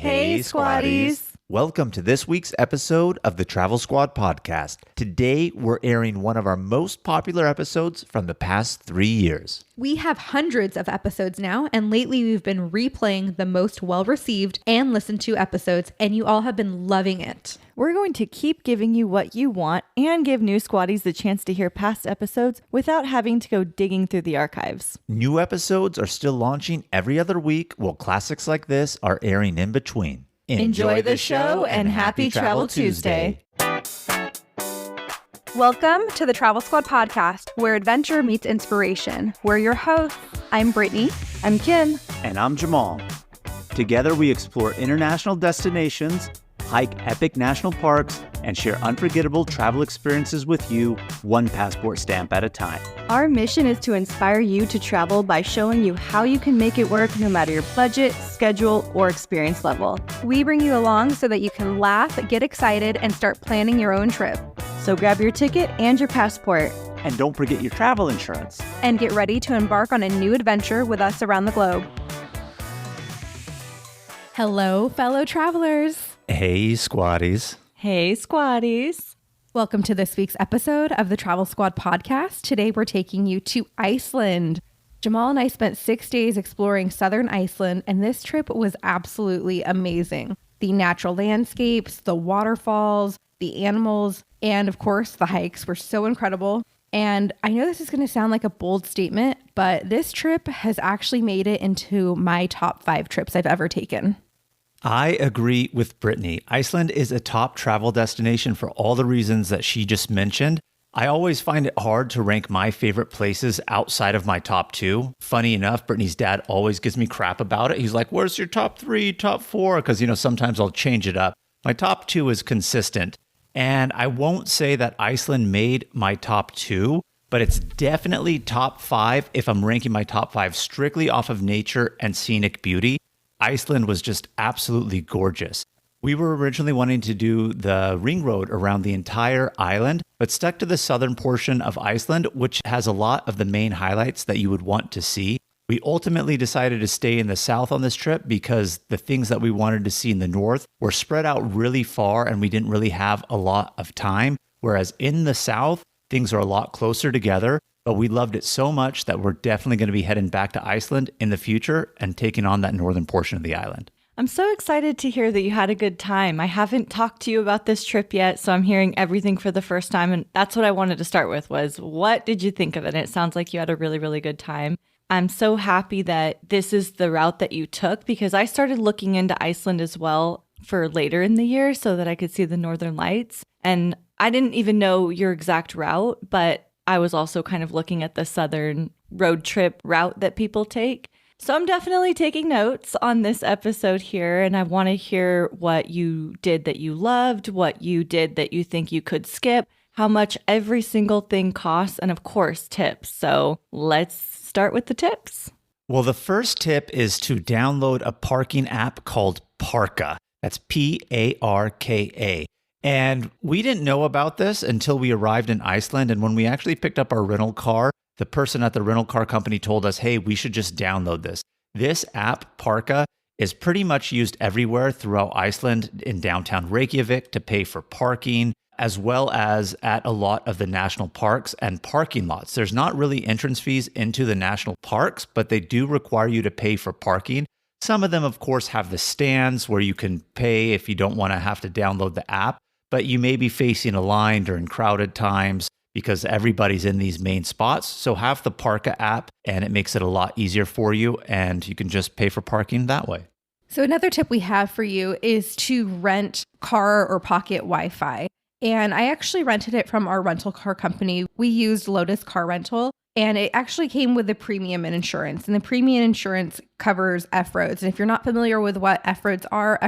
Hey, Squatties. Welcome to this week's episode of the Travel Squad podcast. Today, we're airing one of our most popular episodes from the past 3 years. We have hundreds of episodes now, and lately we've been replaying the most well-received and listened to episodes, and you all have been loving it. We're going to keep giving you what you want and give new Squatties the chance to hear past episodes without having to go digging through the archives. New episodes are still launching every other week, while classics like this are airing in between. Enjoy the show and happy Travel Tuesday. Welcome to the Travel Squad podcast, where adventure meets inspiration. We're your hosts. I'm Brittany. I'm Kim. And I'm Jamal. Together we explore international destinations, hike epic national parks, and share unforgettable travel experiences with you, one passport stamp at a time. Our mission is to inspire you to travel by showing you how you can make it work no matter your budget, schedule, or experience level. We bring you along so that you can laugh, get excited, and start planning your own trip. So grab your ticket and your passport. And don't forget your travel insurance. And get ready to embark on a new adventure with us around the globe. Hello, fellow travelers. Hey, Squatties. Hey, Squatties. Welcome to this week's episode of the Travel Squad podcast. Today, we're taking you to Iceland. Jamal and I spent 6 days exploring southern Iceland, and this trip was absolutely amazing. The natural landscapes, the waterfalls, the animals, and of course, the hikes were so incredible. And I know this is going to sound like a bold statement, but this trip has actually made it into my top 5 trips I've ever taken. I agree with Brittany. Iceland is a top travel destination for all the reasons that she just mentioned. I always find it hard to rank my favorite places outside of my top 2. Funny enough, Brittany's dad always gives me crap about it. He's like, where's your top 3, top 4? Because, sometimes I'll change it up. My top 2 is consistent. And I won't say that Iceland made my top 2, but it's definitely top 5 if I'm ranking my top 5 strictly off of nature and scenic beauty. Iceland was just absolutely gorgeous. We were originally wanting to do the ring road around the entire island, but stuck to the southern portion of Iceland, which has a lot of the main highlights that you would want to see. We ultimately decided to stay in the south on this trip because the things that we wanted to see in the north were spread out really far and we didn't really have a lot of time. Whereas in the south, things are a lot closer together. But we loved it so much that we're definitely going to be heading back to Iceland in the future and taking on that northern portion of the island. I'm so excited to hear that you had a good time. I haven't talked to you about this trip yet, so I'm hearing everything for the first time. And that's what I wanted to start with was, what did you think of it? And it sounds like you had a really, really good time. I'm so happy that this is the route that you took because I started looking into Iceland as well for later in the year so that I could see the northern lights. And I didn't even know your exact route, but I was also kind of looking at the southern road trip route that people take. So I'm definitely taking notes on this episode here, and I want to hear what you did that you loved, what you did that you think you could skip, how much every single thing costs, and of course, tips. So let's start with the tips. Well, the first tip is to download a parking app called Parka. That's Parka. And we didn't know about this until we arrived in Iceland. And when we actually picked up our rental car, the person at the rental car company told us, hey, we should just download this. This app, Parka, is pretty much used everywhere throughout Iceland in downtown Reykjavik to pay for parking, as well as at a lot of the national parks and parking lots. There's not really entrance fees into the national parks, but they do require you to pay for parking. Some of them, of course, have the stands where you can pay if you don't want to have to download the app. But you may be facing a line during crowded times because everybody's in these main spots. So have the Parka app and it makes it a lot easier for you and you can just pay for parking that way. So another tip we have for you is to rent car or pocket Wi-Fi. And I actually rented it from our rental car company. We used Lotus Car Rental and it actually came with the premium insurance. And the premium insurance covers F-roads. And if you're not familiar with what F-roads are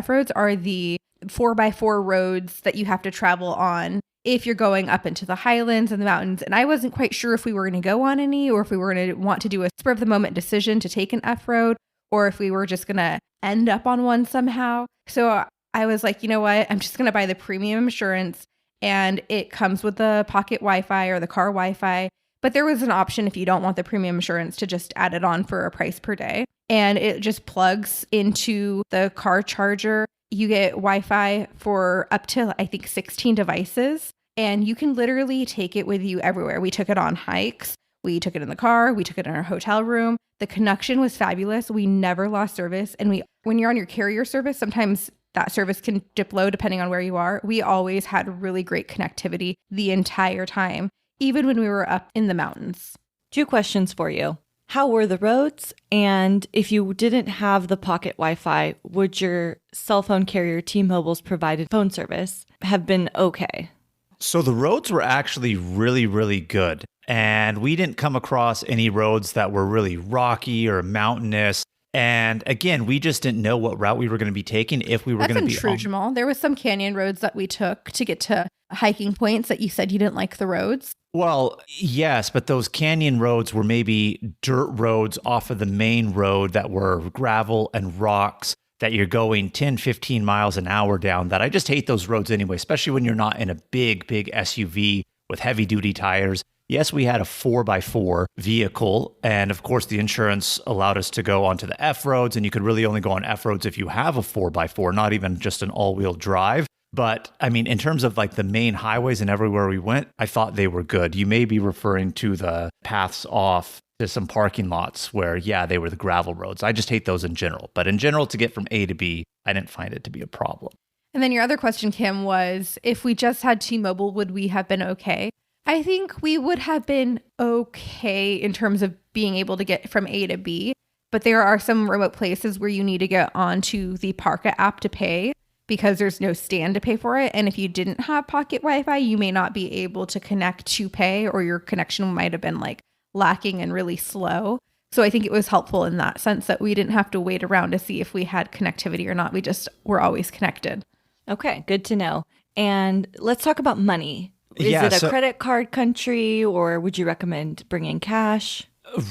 the 4x4 roads that you have to travel on if you're going up into the highlands and the mountains. And I wasn't quite sure if we were going to go on any or if we were going to want to do a spur of the moment decision to take an F-road or if we were just going to end up on one somehow. So I was like, you know what? I'm just going to buy the premium insurance and it comes with the pocket Wi-Fi or the car Wi-Fi. But there was an option if you don't want the premium insurance to just add it on for a price per day. and it just plugs into the car charger. You get Wi-Fi for up to, I think, 16 devices, and you can literally take it with you everywhere. We took it on hikes. We took it in the car. We took it in our hotel room. The connection was fabulous. We never lost service. And when you're on your carrier service, sometimes that service can dip low depending on where you are. We always had really great connectivity the entire time, even when we were up in the mountains. 2 questions for you. How were the roads? And if you didn't have the pocket Wi-Fi, would your cell phone carrier T-Mobile's provided phone service have been okay? So the roads were actually really, really good. And we didn't come across any roads that were really rocky or mountainous. And again, we just didn't know what route we were going to be taking if we were going to be true, Jamal. There was some canyon roads that we took to get to hiking points that you said you didn't like the roads. Well, yes, but those canyon roads were maybe dirt roads off of the main road that were gravel and rocks that you're going 10, 15 miles an hour down. That I just hate those roads anyway, especially when you're not in a big SUV with heavy duty tires. Yes, we had a 4x4 vehicle, and of course the insurance allowed us to go onto the F roads, and you could really only go on F roads if you have a 4x4, not even just an all-wheel drive. But I mean, in terms of like the main highways and everywhere we went, I thought they were good. You may be referring to the paths off to some parking lots where, yeah, they were the gravel roads. I just hate those in general. But in general, to get from A to B, I didn't find it to be a problem. And then your other question, Kim, was if we just had T-Mobile, would we have been okay? I think we would have been okay in terms of being able to get from A to B. But there are some remote places where you need to get onto the Parka app to pay because there's no stand to pay for it. And if you didn't have pocket Wi-Fi, you may not be able to connect to pay, or your connection might have been like lacking and really slow. So I think it was helpful in that sense that we didn't have to wait around to see if we had connectivity or not. We just were always connected. Okay, good to know. And let's talk about money. Is it a credit card country, or would you recommend bringing cash?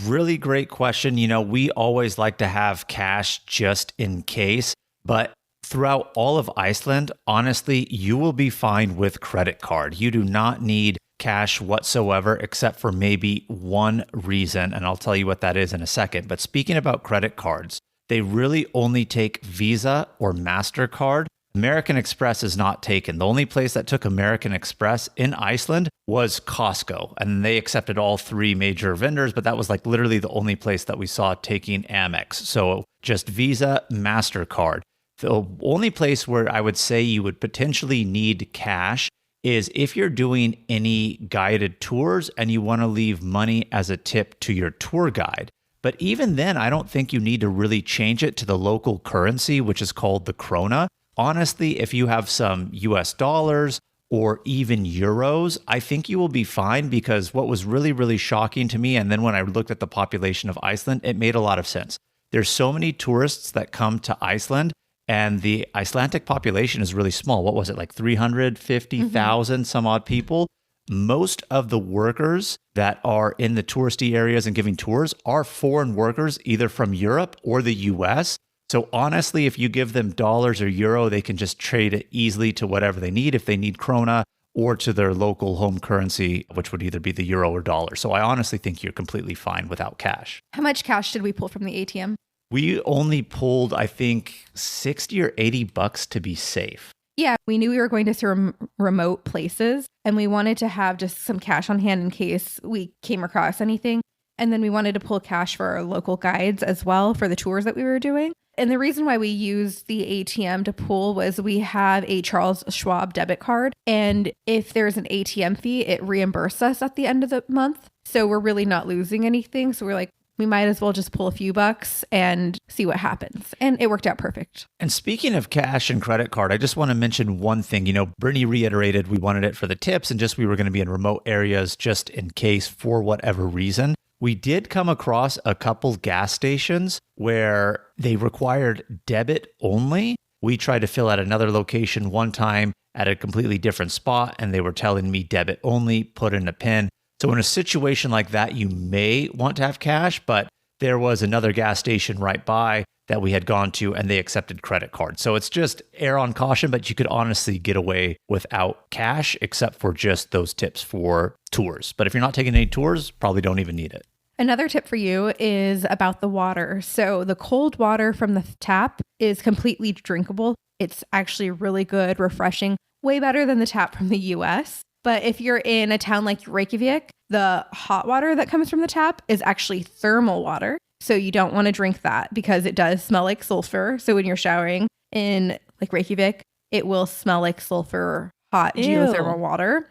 Really great question. You know, we always like to have cash just in case, but throughout all of Iceland, honestly, you will be fine with credit card. You do not need cash whatsoever, except for maybe one reason, and I'll tell you what that is in a second. But speaking about credit cards, they really only take Visa or MasterCard. American Express is not taken. The only place that took American Express in Iceland was Costco, and they accepted all 3 major vendors, but that was like literally the only place that we saw taking Amex. So just Visa, MasterCard. The only place where I would say you would potentially need cash is if you're doing any guided tours and you want to leave money as a tip to your tour guide. But even then, I don't think you need to really change it to the local currency, which is called the krona. Honestly, if you have some US dollars or even euros, I think you will be fine, because what was really, really shocking to me, and then when I looked at the population of Iceland, it made a lot of sense. There's so many tourists that come to Iceland, and the Icelandic population is really small. What was it, like 350,000 some odd people? Most of the workers that are in the touristy areas and giving tours are foreign workers, either from Europe or the US. So honestly, if you give them dollars or euro, they can just trade it easily to whatever they need, if they need krona, or to their local home currency, which would either be the euro or dollar. So I honestly think you're completely fine without cash. How much cash did we pull from the ATM? We only pulled, I think, 60 or 80 bucks to be safe. Yeah, we knew we were going to some remote places, and we wanted to have just some cash on hand in case we came across anything. And then we wanted to pull cash for our local guides as well for the tours that we were doing. And the reason why we used the ATM to pull was we have a Charles Schwab debit card. And if there's an ATM fee, it reimburses us at the end of the month. So we're really not losing anything. So we're like, we might as well just pull a few bucks and see what happens. And it worked out perfect. And speaking of cash and credit card, I just want to mention one thing. You know, Brittany reiterated we wanted it for the tips and just we were going to be in remote areas just in case for whatever reason. We did come across a couple gas stations where they required debit only. We tried to fill at another location one time at a completely different spot, and they were telling me debit only, put in a PIN. So in a situation like that, you may want to have cash, but there was another gas station right by that we had gone to, and they accepted credit cards. So it's just err on caution, but you could honestly get away without cash, except for just those tips for tours. But if you're not taking any tours, probably don't even need it. Another tip for you is about the water. So the cold water from the tap is completely drinkable. It's actually really good, refreshing, way better than the tap from the US. But if you're in a town like Reykjavik, the hot water that comes from the tap is actually thermal water. So you don't want to drink that because it does smell like sulfur. So when you're showering in like Reykjavik, it will smell like sulfur, hot geothermal water.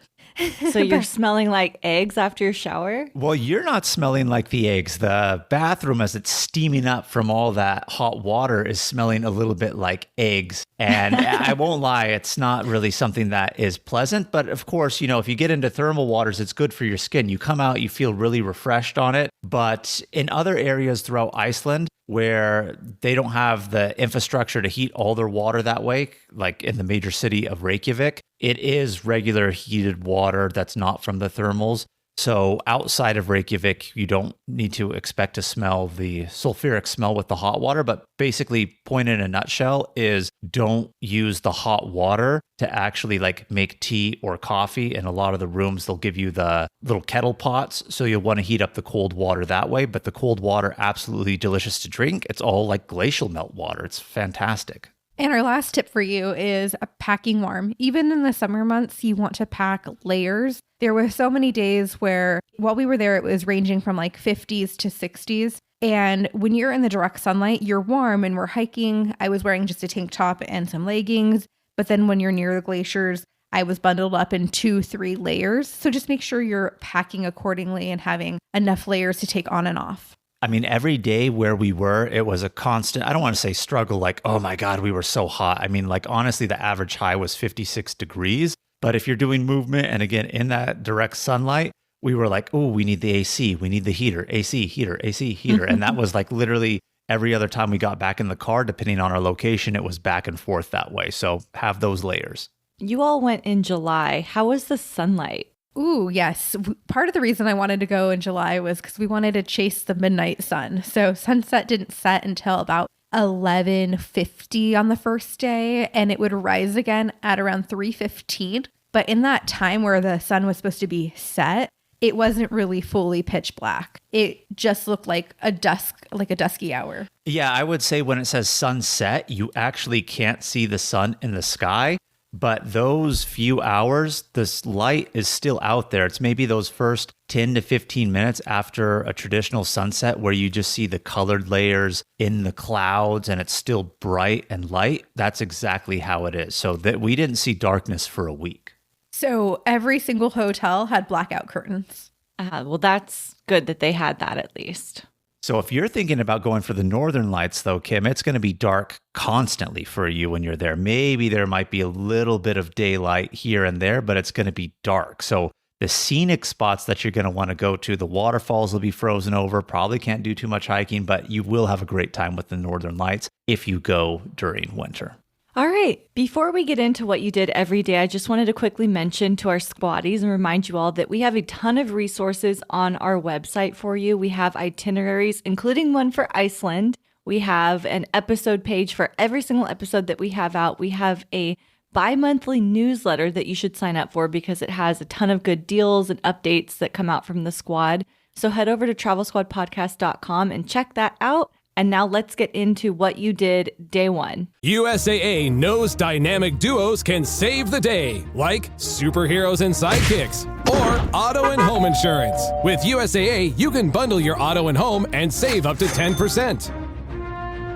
So you're smelling like eggs after your shower? Well, you're not smelling like the eggs. The bathroom, as it's steaming up from all that hot water, is smelling a little bit like eggs. And I won't lie, it's not really something that is pleasant. But of course, if you get into thermal waters, it's good for your skin. You come out, you feel really refreshed on it. But in other areas throughout Iceland, where they don't have the infrastructure to heat all their water that way, like in the major city of Reykjavik, it is regular heated water that's not from the thermals. So outside of Reykjavik, you don't need to expect to smell the sulfuric smell with the hot water. But basically, point in a nutshell is don't use the hot water to actually like make tea or coffee. In a lot of the rooms, they'll give you the little kettle pots. So you'll want to heat up the cold water that way. But the cold water, absolutely delicious to drink. It's all like glacial melt water. It's fantastic. And our last tip for you is packing warm. Even in the summer months, you want to pack layers. There were so many days where while we were there, it was ranging from like 50s to 60s. And when you're in the direct sunlight, you're warm and we're hiking. I was wearing just a tank top and some leggings. But then when you're near the glaciers, I was bundled up in 2-3 layers. So just make sure you're packing accordingly and having enough layers to take on and off. I mean, every day where we were, it was a constant, I don't want to say struggle, like, oh my God, we were so hot. I mean, like, honestly, the average high was 56 degrees. But if you're doing movement and again, in that direct sunlight, we were like, oh, we need the AC, we need the heater, AC, heater, AC, heater. And that was like literally every other time we got back in the car, depending on our location, it was back and forth that way. So have those layers. You all went in July. How was the sunlight? Ooh, yes. Part of the reason I wanted to go in July was because we wanted to chase the midnight sun. So sunset didn't set until about 11:50 on the first day, and it would rise again at around 3:15. But in that time where the sun was supposed to be set, it wasn't really fully pitch black. It just looked like a dusky hour. Yeah, I would say when it says sunset, you actually can't see the sun in the sky. But those few hours, this light is still out there. It's maybe those first 10 to 15 minutes after a traditional sunset where you just see the colored layers in the clouds and it's still bright and light. That's exactly how it is. So that we didn't see darkness for a week. So every single hotel had blackout curtains. Well, that's good that they had that at least. So if you're thinking about going for the northern lights, though, Kim, it's going to be dark constantly for you when you're there. Maybe there might be a little bit of daylight here and there, but it's going to be dark. So the scenic spots that you're going to want to go to, the waterfalls will be frozen over. Probably can't do too much hiking, but you will have a great time with the northern lights if you go during winter. All right. Before we get into what you did every day, I just wanted to quickly mention to our squatties and remind you all that we have a ton of resources on our website for you. We have itineraries, including one for Iceland. We have an episode page for every single episode that we have out. We have a bi-monthly newsletter that you should sign up for because it has a ton of good deals and updates that come out from the squad. So head over to travelsquadpodcast.com and check that out. And now let's get into what you did day one. USAA knows dynamic duos can save the day, like superheroes and sidekicks, or auto and home insurance. With USAA, you can bundle your auto and home and save up to 10%.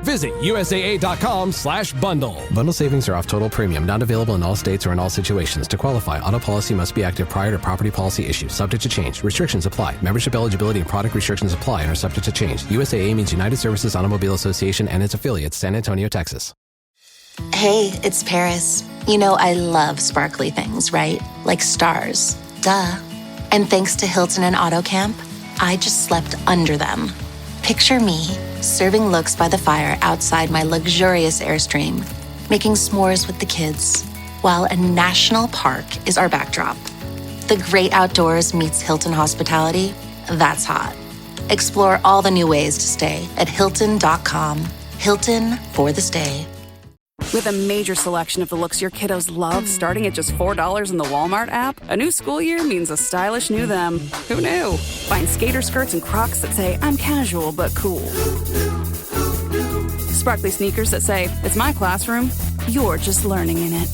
Visit USAA.com/bundle. Bundle savings are off total premium, not available in all states or in all situations. To qualify, auto policy must be active prior to property policy issue, subject to change. Restrictions apply. Membership eligibility and product restrictions apply and are subject to change. USAA means United Services Automobile Association and its affiliates, San Antonio, Texas. Hey, it's Paris. You know I love sparkly things, right? Like stars. Duh. And thanks to Hilton and Auto Camp, I just slept under them. Picture me serving looks by the fire outside my luxurious Airstream, making s'mores with the kids, while a national park is our backdrop. The great outdoors meets Hilton hospitality. That's hot. Explore all the new ways to stay at Hilton.com. Hilton for the stay. With a major selection of the looks your kiddos love starting at just $4 in the Walmart app, a new school year means a stylish new them. Who knew? Find skater skirts and Crocs that say, I'm casual but cool. Sparkly sneakers that say, it's my classroom, you're just learning in it.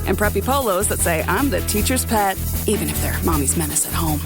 And preppy polos that say, I'm the teacher's pet, even if they're mommy's menace at home.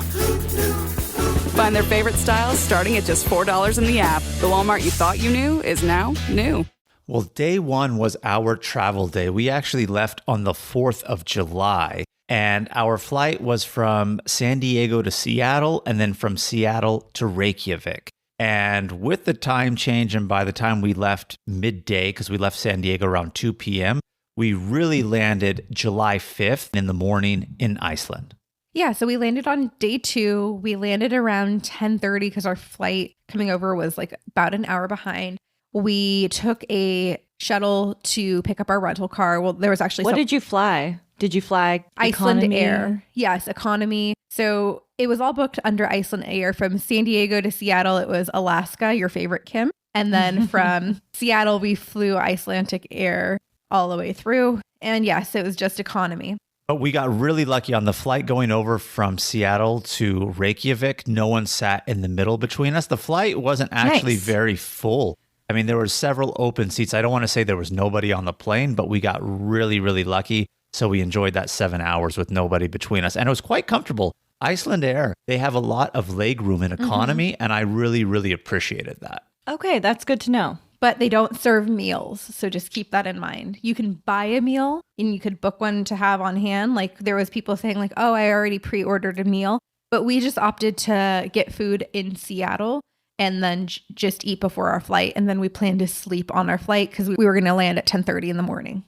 Find their favorite styles starting at just $4 in the app. The Walmart you thought you knew is now new. Well, day one was our travel day. We actually left on the 4th of July, and our flight was from San Diego to Seattle, and then from Seattle to Reykjavik. And with the time change, and by the time we left midday, because we left San Diego around 2 p.m., we really landed July 5th in the morning in Iceland. Yeah, so we landed on day 2. We landed around 10:30 because our flight coming over was like about an hour behind. We took a shuttle to pick up our rental car. Well, there was actually What did you fly? Did you fly Iceland economy? Air. Yes, economy. So it was all booked under Iceland Air. From San Diego to Seattle, it was Alaska, your favorite, Kim. And then from Seattle, we flew Icelandic Air all the way through. And yes, it was just economy. But we got really lucky on the flight going over from Seattle to Reykjavik. No one sat in the middle between us. The flight wasn't actually very full. I mean, there were several open seats. I don't want to say there was nobody on the plane, but we got really, really lucky. So we enjoyed that 7 hours with nobody between us. And it was quite comfortable. Iceland Air, they have a lot of leg room in economy. And I really, really appreciated that. Okay, that's good to know. But they don't serve meals. So just keep that in mind. You can buy a meal and you could book one to have on hand. Like there was people saying like, oh, I already pre-ordered a meal. But we just opted to get food in Seattle and then just eat before our flight. And then we planned to sleep on our flight because we were going to land at 10:30 in the morning.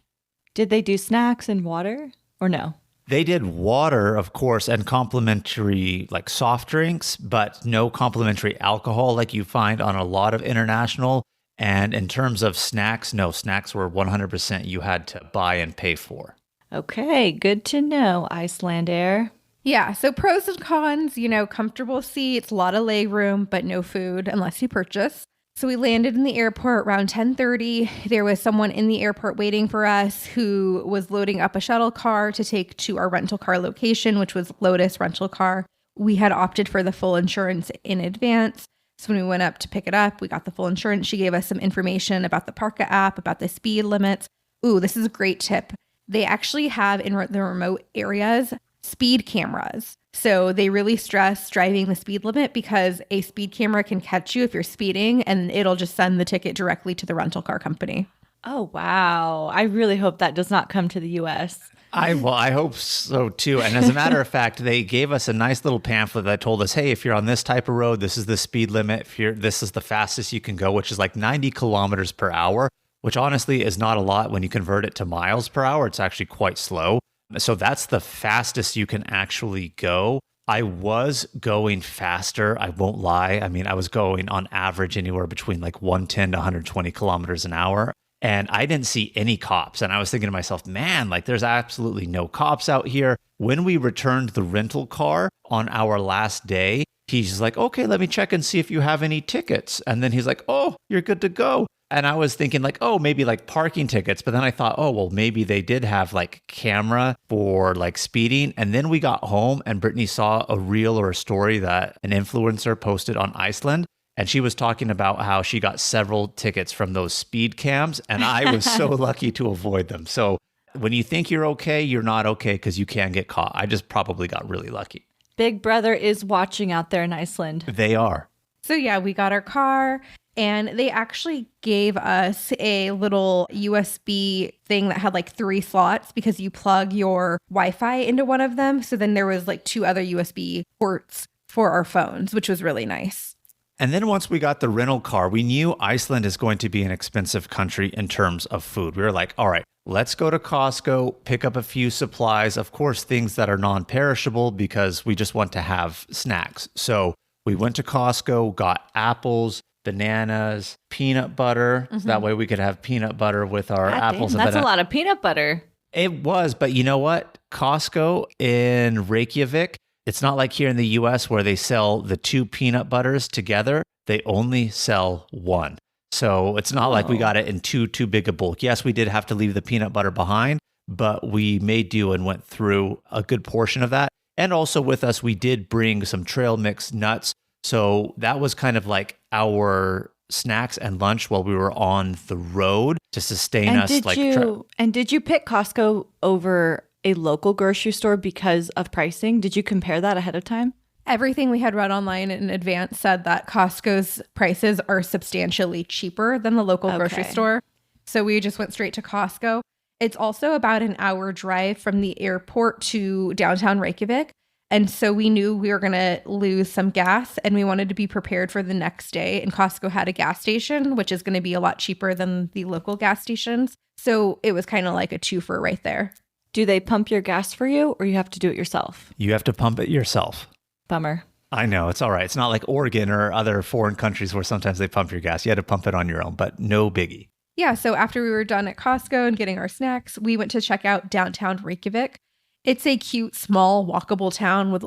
Did they do snacks and water or no? They did water, of course, and complimentary like soft drinks, but no complimentary alcohol like you find on a lot of international. And in terms of snacks, no, snacks were 100% you had to buy and pay for. Okay, good to know, Iceland Air. Yeah, so pros and cons, comfortable seats, a lot of leg room, but no food unless you purchase. So we landed in the airport around 10:30. There was someone in the airport waiting for us who was loading up a shuttle car to take to our rental car location, which was Lotus Rental Car. We had opted for the full insurance in advance. So when we went up to pick it up, we got the full insurance. She gave us some information about the Parka app, about the speed limits. Ooh, this is a great tip. They actually have in the remote areas speed cameras. So they really stress driving the speed limit because a speed camera can catch you if you're speeding and it'll just send the ticket directly to the rental car company. Oh, wow. I really hope that does not come to the U.S. I hope so too. And as a matter of fact, they gave us a nice little pamphlet that told us, hey, if you're on this type of road, this is the speed limit. This is the fastest you can go, which is like 90 kilometers per hour, which honestly is not a lot when you convert it to miles per hour. It's actually quite slow. So that's the fastest you can actually go. I was going faster. I won't lie. I mean, I was going on average anywhere between like 110 to 120 kilometers an hour. And I didn't see any cops. And I was thinking to myself, man, like there's absolutely no cops out here. When we returned the rental car on our last day, he's like, okay, let me check and see if you have any tickets. And then he's like, oh, you're good to go. And I was thinking like, oh, maybe like parking tickets. But then I thought, oh, well, maybe they did have like camera for like speeding. And then we got home and Brittany saw a reel or a story that an influencer posted on Iceland. And she was talking about how she got several tickets from those speed cams. And I was so lucky to avoid them. So when you think you're okay, you're not okay because you can get caught. I just probably got really lucky. Big Brother is watching out there in Iceland. They are. So yeah, we got our car and they actually gave us a little USB thing that had like 3 slots because you plug your Wi-Fi into one of them. So then there was like 2 other USB ports for our phones, which was really nice. And then once we got the rental car, we knew Iceland is going to be an expensive country in terms of food. We were like, all right, let's go to Costco, pick up a few supplies, of course, things that are non-perishable because we just want to have snacks. So we went to Costco, got apples, bananas, peanut butter. So that way we could have peanut butter with our apples. That's a lot of peanut butter. It was, but you know what? Costco in Reykjavik, it's not like here in the US where they sell the 2 peanut butters together. They only sell one. So it's not like we got it in too big a bulk. Yes, we did have to leave the peanut butter behind, but we made do and went through a good portion of that. And also with us, we did bring some trail mix nuts. So that was kind of like our snacks and lunch while we were on the road to sustain us. Did you pick Costco over a local grocery store because of pricing? Did you compare that ahead of time? Everything we had read online in advance said that Costco's prices are substantially cheaper than the local grocery store. So we just went straight to Costco. It's also about an hour drive from the airport to downtown Reykjavik. And so we knew we were going to lose some gas and we wanted to be prepared for the next day. And Costco had a gas station, which is going to be a lot cheaper than the local gas stations. So it was kind of like a twofer right there. Do they pump your gas for you or you have to do it yourself? You have to pump it yourself. Bummer. I know, it's all right. It's not like Oregon or other foreign countries where sometimes they pump your gas. You had to pump it on your own, but no biggie. Yeah, so after we were done at Costco and getting our snacks, we went to check out downtown Reykjavik. It's a cute, small, walkable town with,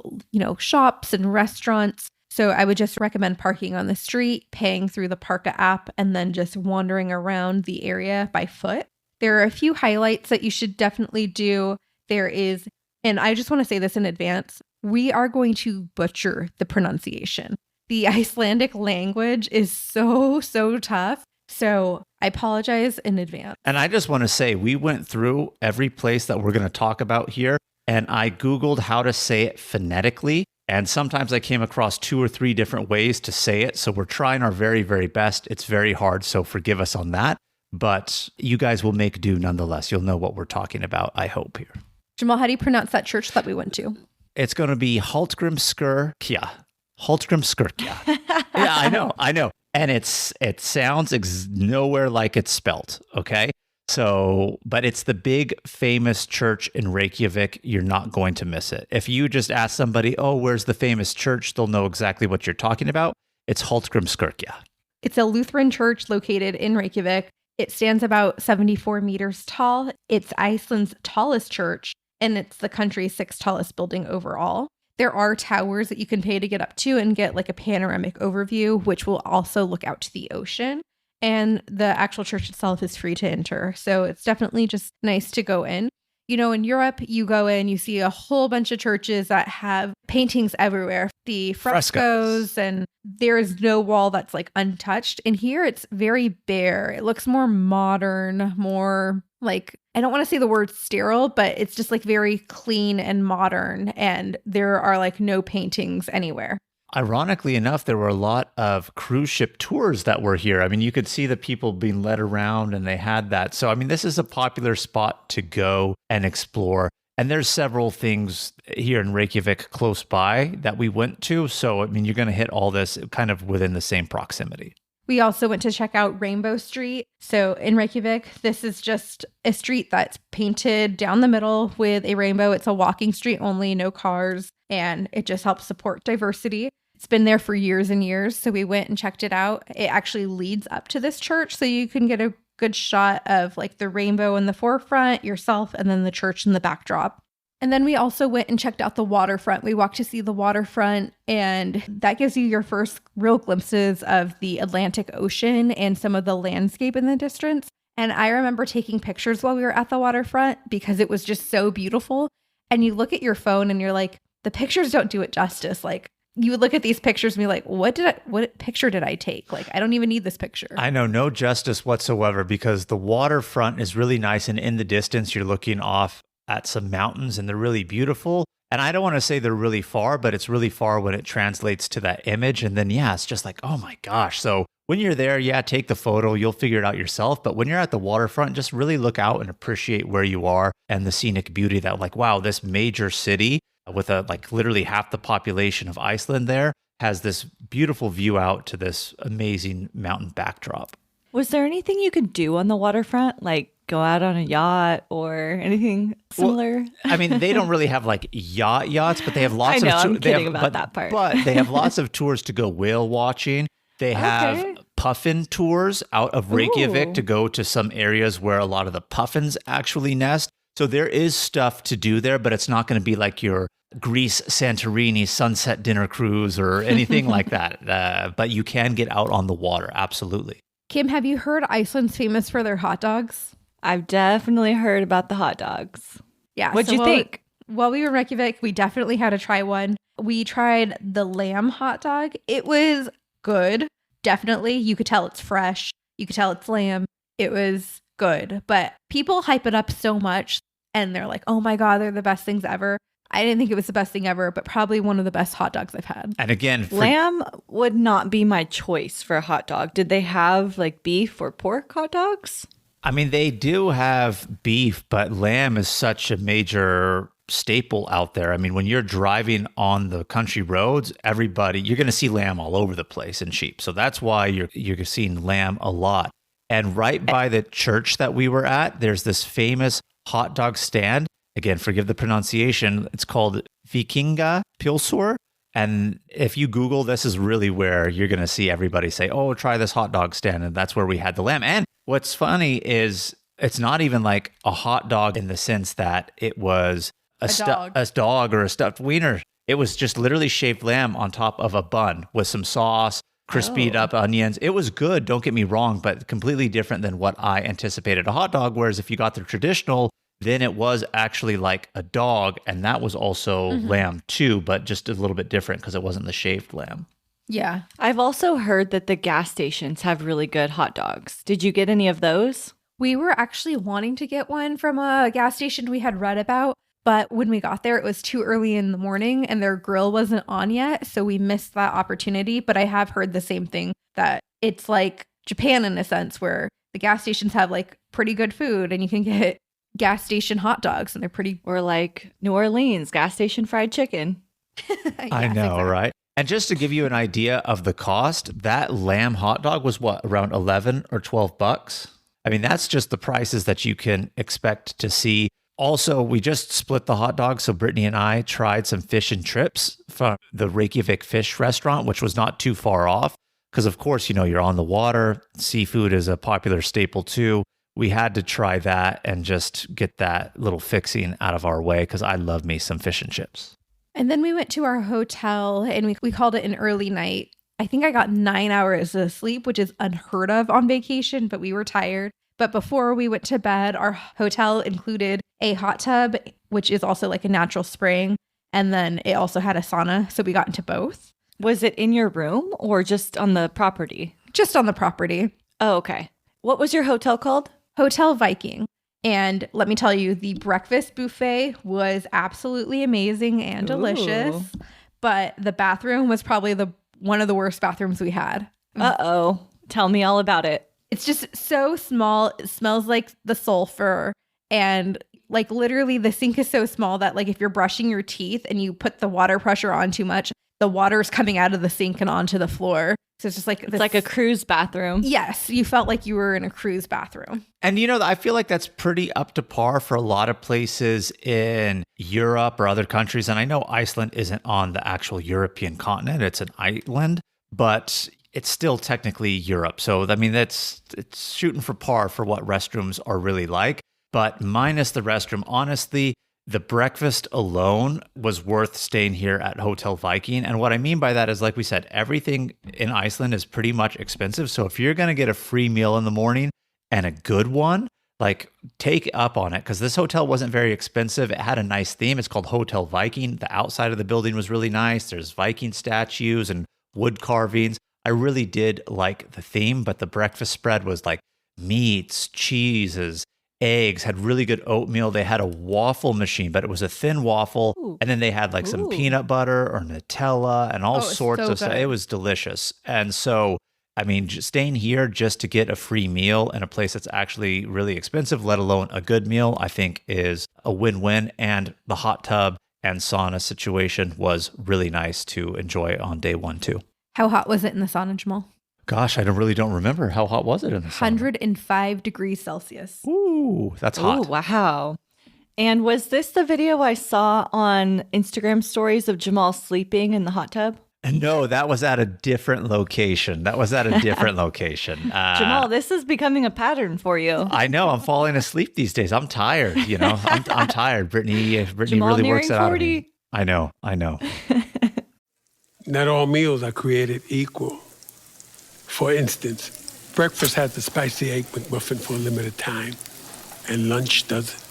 shops and restaurants. So I would just recommend parking on the street, paying through the Parka app, and then just wandering around the area by foot. There are a few highlights that you should definitely do. There is, and I just want to say this in advance, we are going to butcher the pronunciation. The Icelandic language is so tough. So I apologize in advance. And I just want to say, we went through every place that we're going to talk about here, and I Googled how to say it phonetically. And sometimes I came across 2 or 3 different ways to say it. So we're trying our very, very best. It's very hard, so forgive us on that. But you guys will make do nonetheless. You'll know what we're talking about, I hope, here. Jamal, how do you pronounce that church that we went to? It's going to be Hallgrímskirkja. Hallgrímskirkja. Yeah, I know. And it sounds nowhere like it's spelt, okay? So, but it's the big famous church in Reykjavik. You're not going to miss it. If you just ask somebody, oh, where's the famous church? They'll know exactly what you're talking about. It's Hallgrímskirkja. It's a Lutheran church located in Reykjavik. It stands about 74 meters tall. It's Iceland's tallest church, and it's the country's 6th tallest building overall. There are towers that you can pay to get up to and get like a panoramic overview, which will also look out to the ocean. And the actual church itself is free to enter. So it's definitely just nice to go in. In Europe, you go in, you see a whole bunch of churches that have paintings everywhere, the frescoes, and there is no wall that's like untouched. And here it's very bare. It looks more modern, more like, I don't want to say the word sterile, but it's just like very clean and modern. And there are like no paintings anywhere. Ironically enough, there were a lot of cruise ship tours that were here. I mean, you could see the people being led around and they had that. So, I mean, this is a popular spot to go and explore. And there's several things here in Reykjavik close by that we went to. So, I mean, you're going to hit all this kind of within the same proximity. We also went to check out Rainbow Street. So in Reykjavik, this is just a street that's painted down the middle with a rainbow. It's a walking street only, no cars, and it just helps support diversity. It's been there for years and years. So we went and checked it out. It actually leads up to this church. So you can get a good shot of like the rainbow in the forefront, yourself, and then the church in the backdrop. And then we also went and checked out the waterfront. We walked to see the waterfront, and that gives you your first real glimpses of the Atlantic Ocean and some of the landscape in the distance. And I remember taking pictures while we were at the waterfront because it was just so beautiful. And you look at your phone and you're like, the pictures don't do it justice. Like, you would look at these pictures and be like, what picture did I take? Like, I don't even need this picture. I know, no justice whatsoever, because the waterfront is really nice. And in the distance, you're looking off at some mountains and they're really beautiful. And I don't want to say they're really far, but it's really far when it translates to that image. And then, yeah, it's just like, oh my gosh. So when you're there, yeah, take the photo, you'll figure it out yourself. But when you're at the waterfront, just really look out and appreciate where you are and the scenic beauty that, like, wow, this major city with literally half the population of Iceland there has this beautiful view out to this amazing mountain backdrop. Was there anything you could do on the waterfront? Like go out on a yacht or anything similar? Well, I mean, they don't really have like yachts, but they have lots of I'm kidding about that part. But they have lots of tours to go whale watching. They have puffin tours out of Reykjavik to go to some areas where a lot of the puffins actually nest. So there is stuff to do there, but it's not going to be like your Greece, Santorini, sunset dinner cruise or anything like that. But you can get out on the water. Absolutely. Kim, have you heard Iceland's famous for their hot dogs? I've definitely heard about the hot dogs. Yeah. What'd you think? While we were in Reykjavik, we definitely had to try one. We tried the lamb hot dog. It was good. Definitely. You could tell it's fresh. You could tell it's lamb. It was good. But people hype it up so much and they're like, oh my God, they're the best things ever. I didn't think it was the best thing ever, but probably one of the best hot dogs I've had. And again, lamb would not be my choice for a hot dog. Did they have like beef or pork hot dogs? I mean, they do have beef, but lamb is such a major staple out there. I mean, when you're driving on the country roads, you're going to see lamb all over the place and sheep. So that's why you're seeing lamb a lot. And right by the church that we were at, there's this famous hot dog stand. Again, forgive the pronunciation. It's called Vikinga Pulsur. And if you Google, this is really where you're going to see everybody say, oh, try this hot dog stand. And that's where we had the lamb. And what's funny is it's not even like a hot dog in the sense that it was a dog or a stuffed wiener. It was just literally shaved lamb on top of a bun with some sauce, crispied up onions. It was good, don't get me wrong, but completely different than what I anticipated a hot dog. Whereas if you got the traditional, then it was actually like a dog, and that was also lamb too, but just a little bit different because it wasn't the shaved lamb. Yeah. I've also heard that the gas stations have really good hot dogs. Did you get any of those? We were actually wanting to get one from a gas station we had read about, but when we got there, it was too early in the morning and their grill wasn't on yet, so we missed that opportunity. But I have heard the same thing, that it's like Japan in a sense, where the gas stations have like pretty good food and you can get gas station hot dogs and they're pretty. Or like New Orleans, gas station fried chicken. I know, exactly. Right? And just to give you an idea of the cost, that lamb hot dog was what, around 11 or 12 bucks? I mean, that's just the prices that you can expect to see. Also, we just split the hot dog. So Brittany and I tried some fish and chips from the Reykjavik fish restaurant, which was not too far off. Because of course, you're on the water. Seafood is a popular staple too. We had to try that and just get that little fixing out of our way because I love me some fish and chips. And then we went to our hotel and we called it an early night. I think I got 9 hours of sleep, which is unheard of on vacation, but we were tired. But before we went to bed, our hotel included a hot tub, which is also like a natural spring. And then it also had a sauna. So we got into both. Was it in your room or just on the property? Just on the property. Oh, okay. What was your hotel called? Hotel Viking. And let me tell you, the breakfast buffet was absolutely amazing and delicious. Ooh. But the bathroom was probably one of the worst bathrooms we had. Uh-oh. Tell me all about it. It's just so small. It smells like the sulfur. And like literally the sink is so small that like if you're brushing your teeth and you put the water pressure on too much, the water is coming out of the sink and onto the floor. So it's just like... It's like a cruise bathroom. Yes. You felt like you were in a cruise bathroom. And I feel like that's pretty up to par for a lot of places in Europe or other countries. And I know Iceland isn't on the actual European continent. It's an island, but it's still technically Europe. So, I mean, it's shooting for par for what restrooms are really like. But minus the restroom, honestly, the breakfast alone was worth staying here at Hotel Viking. And what I mean by that is, like we said, everything in Iceland is pretty much expensive. So if you're going to get a free meal in the morning and a good one, like take up on it, because this hotel wasn't very expensive. It had a nice theme. It's called Hotel Viking. The outside of the building was really nice. There's Viking statues and wood carvings. I really did like the theme, but the breakfast spread was like meats, cheeses, eggs, had really good oatmeal. They had a waffle machine, but it was a thin waffle. Ooh. And then they had like some peanut butter or Nutella and all sorts of stuff. It was delicious. And so, I mean, just staying here just to get a free meal in a place that's actually really expensive, let alone a good meal, I think is a win-win. And the hot tub and sauna situation was really nice to enjoy on day 1 too. How hot was it in the sauna, Jamal? Gosh, I don't remember. How hot was it in the sauna? 105 degrees Celsius. Ooh, that's hot. Oh, wow. And was this the video I saw on Instagram stories of Jamal sleeping in the hot tub? No, that was at a different location. Jamal, this is becoming a pattern for you. I know. I'm falling asleep these days. I'm tired. I'm tired. Brittany Jamal really works it out of 40. me. I know. Not all meals are created equal. For instance, Breakfast has the spicy egg McMuffin for a limited time, and lunch doesn't.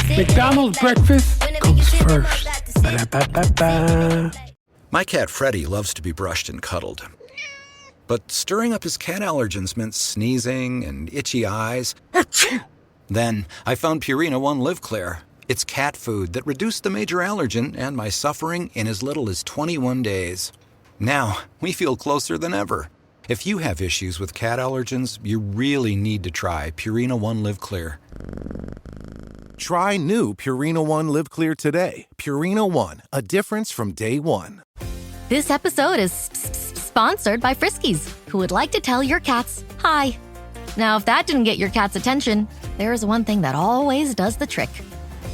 McDonald's breakfast comes first. Ba-da-ba-ba-ba. My cat Freddie loves to be brushed and cuddled. But stirring up his cat allergens meant sneezing and itchy eyes. Then I found Purina One Live Clear. It's cat food that reduced the major allergen and my suffering in as little as 21 days. Now, we feel closer than ever. If you have issues with cat allergens, you really need to try Purina One Live Clear. Try new Purina One Live Clear today. Purina One, a difference from day one. This episode is sponsored by Friskies, who would like to tell your cats hi. Now, if that didn't get your cat's attention, there's one thing that always does the trick.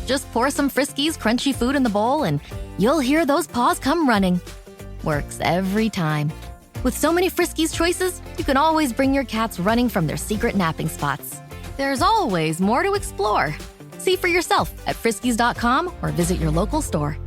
Just pour some Friskies crunchy food in the bowl and you'll hear those paws come running. Works every time. With so many Friskies choices, you can always bring your cats running from their secret napping spots. There's always more to explore. See for yourself at friskies.com or visit your local store.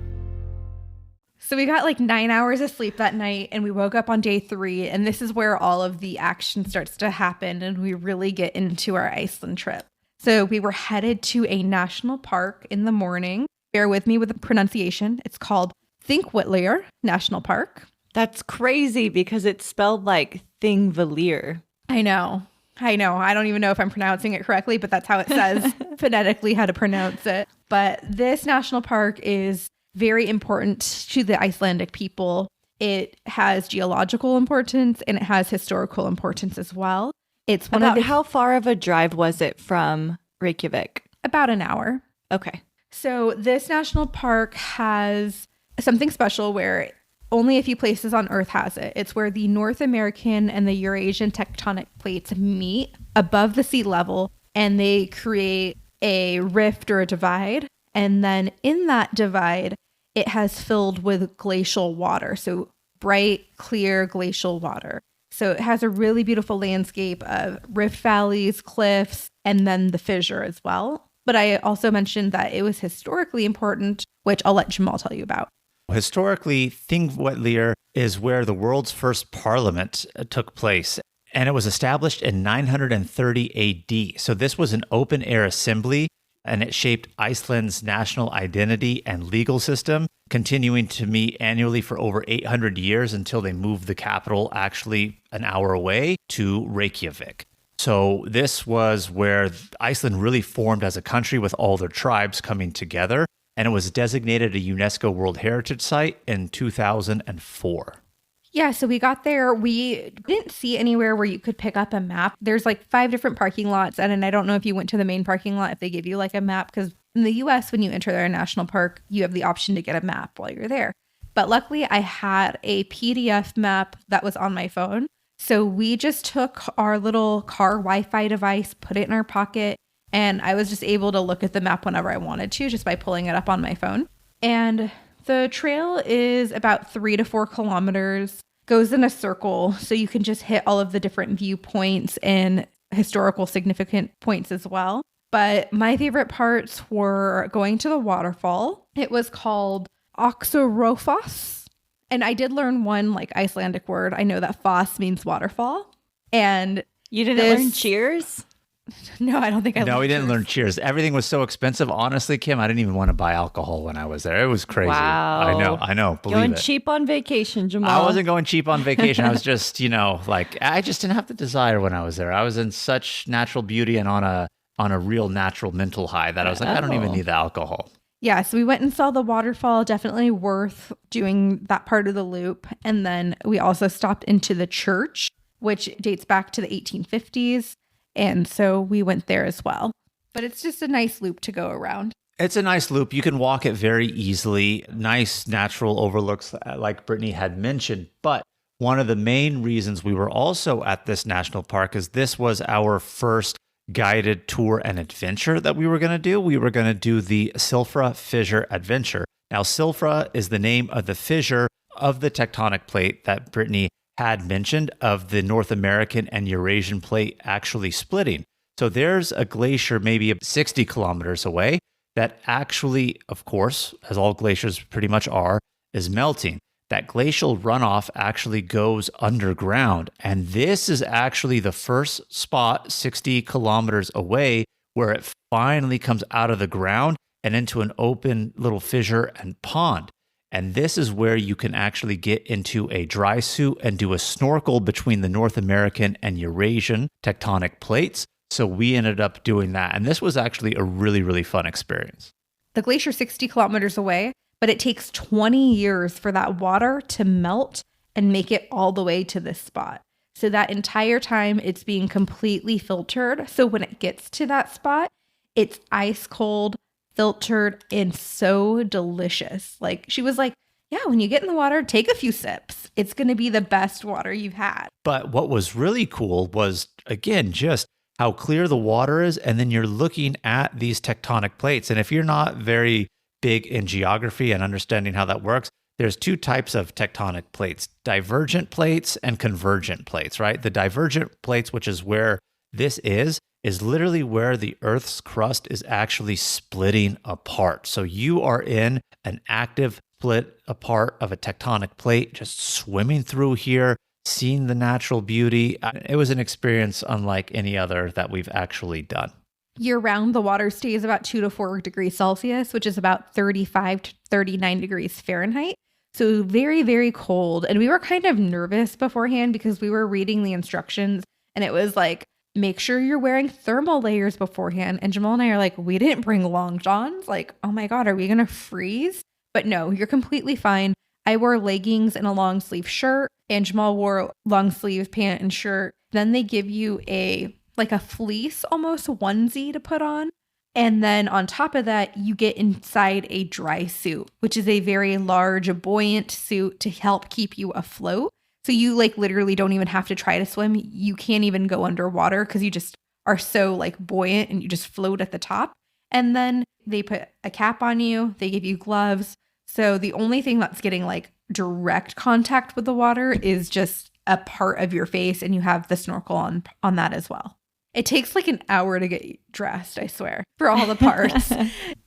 So we got like 9 hours of sleep that night and we woke up on day 3, and this is where all of the action starts to happen and we really get into our Iceland trip. So we were headed to a national park in the morning. Bear with me with the pronunciation. It's called Thingvellir National Park. That's crazy because it's spelled like Thingvellir. I know. I don't even know if I'm pronouncing it correctly, but that's how it says phonetically how to pronounce it. But this national park is very important to the Icelandic people. It has geological importance and it has historical importance as well. It's one of the... How far of a drive was it from Reykjavik? About an hour. Okay. So this national park has something special where only a few places on Earth has it. It's where the North American and the Eurasian tectonic plates meet above the sea level and they create a rift or a divide. And then in that divide, it has filled with glacial water. So bright, clear glacial water. So it has a really beautiful landscape of rift valleys, cliffs, and then the fissure as well. But I also mentioned that it was historically important, which I'll let Jamal tell you about. Historically, Thingvellir is where the world's first parliament took place, and it was established in 930 AD. So this was an open-air assembly, and it shaped Iceland's national identity and legal system, continuing to meet annually for over 800 years until they moved the capital actually an hour away to Reykjavik. So this was where Iceland really formed as a country with all their tribes coming together, and it was designated a UNESCO World Heritage Site in 2004. Yeah, so we got there. We didn't see anywhere where you could pick up a map. There's like 5 different parking lots. And I don't know if you went to the main parking lot, if they give you like a map, because in the US, when you enter their national park, you have the option to get a map while you're there. But luckily, I had a PDF map that was on my phone. So we just took our little car Wi-Fi device, put it in our pocket, and I was just able to look at the map whenever I wanted to, just by pulling it up on my phone. And the trail is about 3 to 4 kilometers, goes in a circle, so you can just hit all of the different viewpoints and historical significant points as well. But my favorite parts were going to the waterfall. It was called Skogafoss. And I did learn one like Icelandic word. I know that foss means waterfall. And you didn't learn cheers? No, I don't think I learned No, we didn't cheers. learn cheers. Everything was so expensive. Honestly, Kim, I didn't even want to buy alcohol when I was there. It was crazy. Wow. I know. Believe Going it. cheap on vacation, Jamal. I wasn't going cheap on vacation. I was just, I just didn't have the desire when I was there. I was in such natural beauty and on a real natural mental high that I was like, I don't even need the alcohol. Yeah, so we went and saw the waterfall. Definitely worth doing that part of the loop. And then we also stopped into the church, which dates back to the 1850s. And so we went there as well. But it's just a nice loop to go around. It's a nice loop. You can walk it very easily. Nice natural overlooks, like Brittany had mentioned. But one of the main reasons we were also at this national park is this was our first guided tour and adventure that we were going to do. We were going to do the Silfra Fissure adventure. Now, Silfra is the name of the fissure of the tectonic plate that Brittany had mentioned of the North American and Eurasian plate actually splitting. So there's a glacier maybe 60 kilometers away that actually, of course, as all glaciers pretty much are, is melting. that glacial runoff actually goes underground. And this is actually the first spot 60 kilometers away where it finally comes out of the ground and into an open little fissure and pond. And this is where you can actually get into a dry suit and do a snorkel between the North American and Eurasian tectonic plates. So we ended up doing that. And this was actually a really, really fun experience. The glacier's 60 kilometers away, but it takes 20 years for that water to melt and make it all the way to this spot. So that entire time, it's being completely filtered. So when it gets to that spot, it's ice cold, filtered, and so delicious. Like, she was like, yeah, when you get in the water, take a few sips. It's going to be the best water you've had. But what was really cool was, again, just how clear the water is. And then you're looking at these tectonic plates. And if you're not very big in geography and understanding how that works, there's two types of tectonic plates, divergent plates and convergent plates, right? The divergent plates, which is where this is literally where the Earth's crust is actually splitting apart. So you are in an active split apart of a tectonic plate, just swimming through here, seeing the natural beauty. It was an experience unlike any other that we've actually done. Year round, the water stays about 2 to 4 degrees Celsius, which is about 35 to 39 degrees Fahrenheit. So very, very cold. And we were kind of nervous beforehand because we were reading the instructions and it was like, make sure you're wearing thermal layers beforehand. And Jamal and I are like, we didn't bring long johns. Like, oh my God, are we going to freeze? But no, you're completely fine. I wore leggings and a long sleeve shirt and Jamal wore a long sleeve pant and shirt. Then they give you like a fleece, almost onesie to put on. And then on top of that, you get inside a dry suit, which is a very large, buoyant suit to help keep you afloat. So you like literally don't even have to try to swim. You can't even go underwater because you just are so like buoyant and you just float at the top. And then they put a cap on you. They give you gloves. So the only thing that's getting like direct contact with the water is just a part of your face, and you have the snorkel on that as well. It takes like an hour to get dressed, I swear, for all the parts.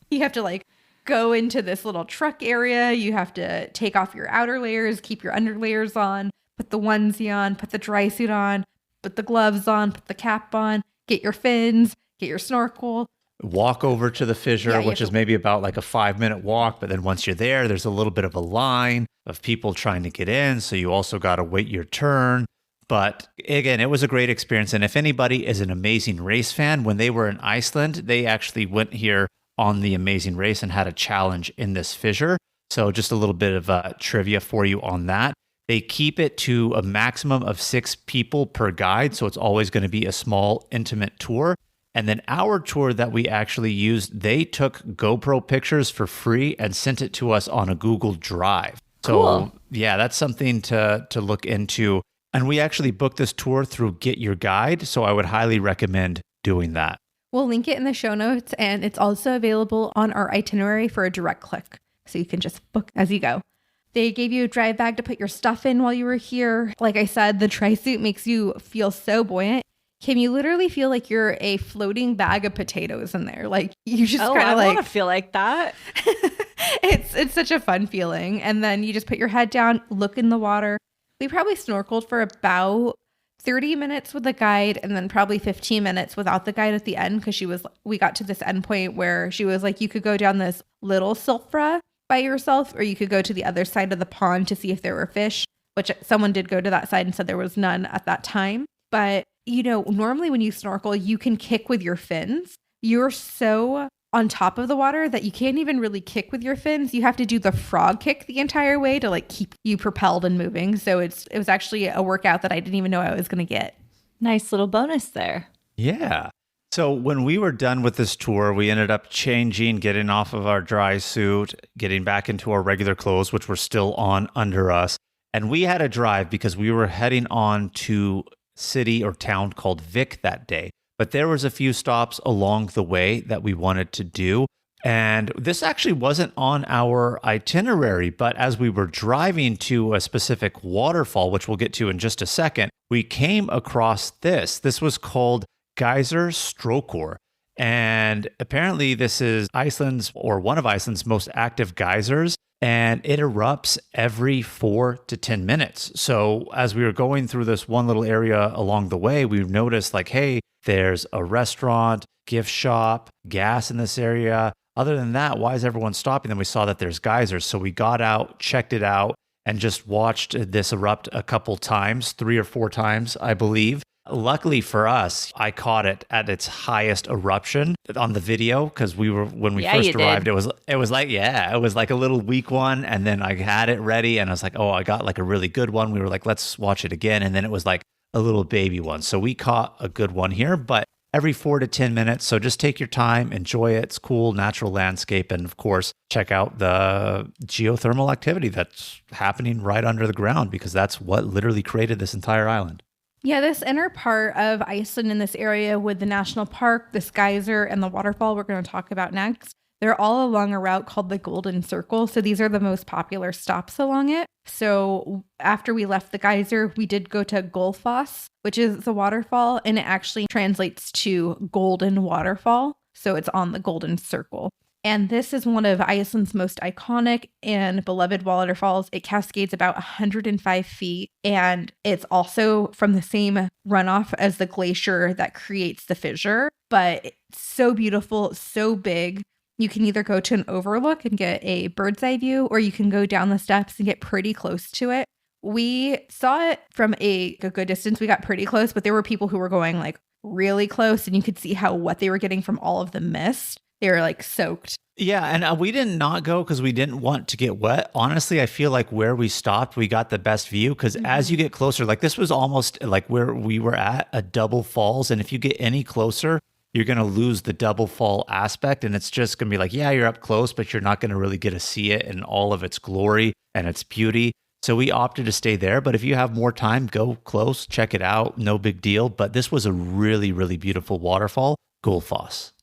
You have to like go into this little truck area. You have to take off your outer layers, keep your under layers on, put the onesie on, put the dry suit on, put the gloves on, put the cap on, get your fins, get your snorkel. Walk over to the fissure, which is maybe about like a 5-minute walk. But then once you're there, there's a little bit of a line of people trying to get in. So you also got to wait your turn. But again, it was a great experience. And if anybody is an Amazing Race fan, when they were in Iceland, they actually went here on the Amazing Race and had a challenge in this fissure. So just a little bit of trivia for you on that. They keep it to a maximum of 6 people per guide. So it's always going to be a small, intimate tour. And then our tour that we actually used, they took GoPro pictures for free and sent it to us on a Google Drive. So cool. Yeah, that's something to look into. And we actually booked this tour through Get Your Guide. So I would highly recommend doing that. We'll link it in the show notes, and it's also available on our itinerary for a direct click. So you can just book as you go. They gave you a dry bag to put your stuff in while you were here. Like I said, the dry suit makes you feel so buoyant. Kim, you literally feel like you're a floating bag of potatoes in there. Like you just kind of like, I want to feel like that. It's such a fun feeling. And then you just put your head down, look in the water. We probably snorkeled for about 30 minutes with the guide and then probably 15 minutes without the guide at the end because we got to this end point where she was like, you could go down this little Silfra by yourself or you could go to the other side of the pond to see if there were fish, which someone did go to that side and said there was none at that time. But you know, normally when you snorkel, you can kick with your fins. You're so on top of the water that you can't even really kick with your fins. You have to do the frog kick the entire way to like keep you propelled and moving. So it was actually a workout that I didn't even know I was going to get. Nice little bonus there. Yeah. So when we were done with this tour, we ended up changing, getting off of our dry suit, getting back into our regular clothes, which were still on under us. And we had a drive because we were heading on to city or town called Vik that day. But there was a few stops along the way that we wanted to do. And this actually wasn't on our itinerary, but as we were driving to a specific waterfall, which we'll get to in just a second, we came across this. This was called Geyser Strokur. And apparently this is Iceland's or one of Iceland's most active geysers. and it erupts every 4 to 10 minutes. So as we were going through this one little area along the way, we noticed like, hey, there's a restaurant, gift shop, gas in this area. Other than that, why is everyone stopping? Then we saw that there's geysers. So we got out, checked it out, and just watched this erupt a couple times, 3 or 4 times, I believe. Luckily for us, I caught it at its highest eruption on the video because when we first arrived, it was like a little weak one, and then I had it ready, and I was like, oh, I got like a really good one. We were like, let's watch it again, and then it was like a little baby one. So we caught a good one here, but every 4 to 10 minutes. So just take your time, enjoy it. It's cool, natural landscape, and of course, check out the geothermal activity that's happening right under the ground because that's what literally created this entire island. Yeah, this inner part of Iceland in this area with the national park, this geyser, and the waterfall we're going to talk about next, they're all along a route called the Golden Circle. So these are the most popular stops along it. So after we left the geyser, we did go to Skogafoss, which is the waterfall, and it actually translates to Golden Waterfall. So it's on the Golden Circle. And this is one of Iceland's most iconic and beloved waterfalls. It cascades about 105 feet, and it's also from the same runoff as the glacier that creates the fissure. But it's so beautiful, so big. You can either go to an overlook and get a bird's eye view, or you can go down the steps and get pretty close to it. We saw it from a good distance. We got pretty close, but there were people who were going like really close, and you could see how wet they were getting from all of the mist. They were like soaked. Yeah, and we did not go because we didn't want to get wet. Honestly, I feel like where we stopped, we got the best view because as you get closer, like this was almost like where we were at a double falls. And if you get any closer, you're going to lose the double fall aspect. And it's just going to be like, yeah, you're up close, but you're not going to really get to see it in all of its glory and its beauty. So we opted to stay there. But if you have more time, go close, check it out. No big deal. But this was a really, really beautiful waterfall, Skogafoss.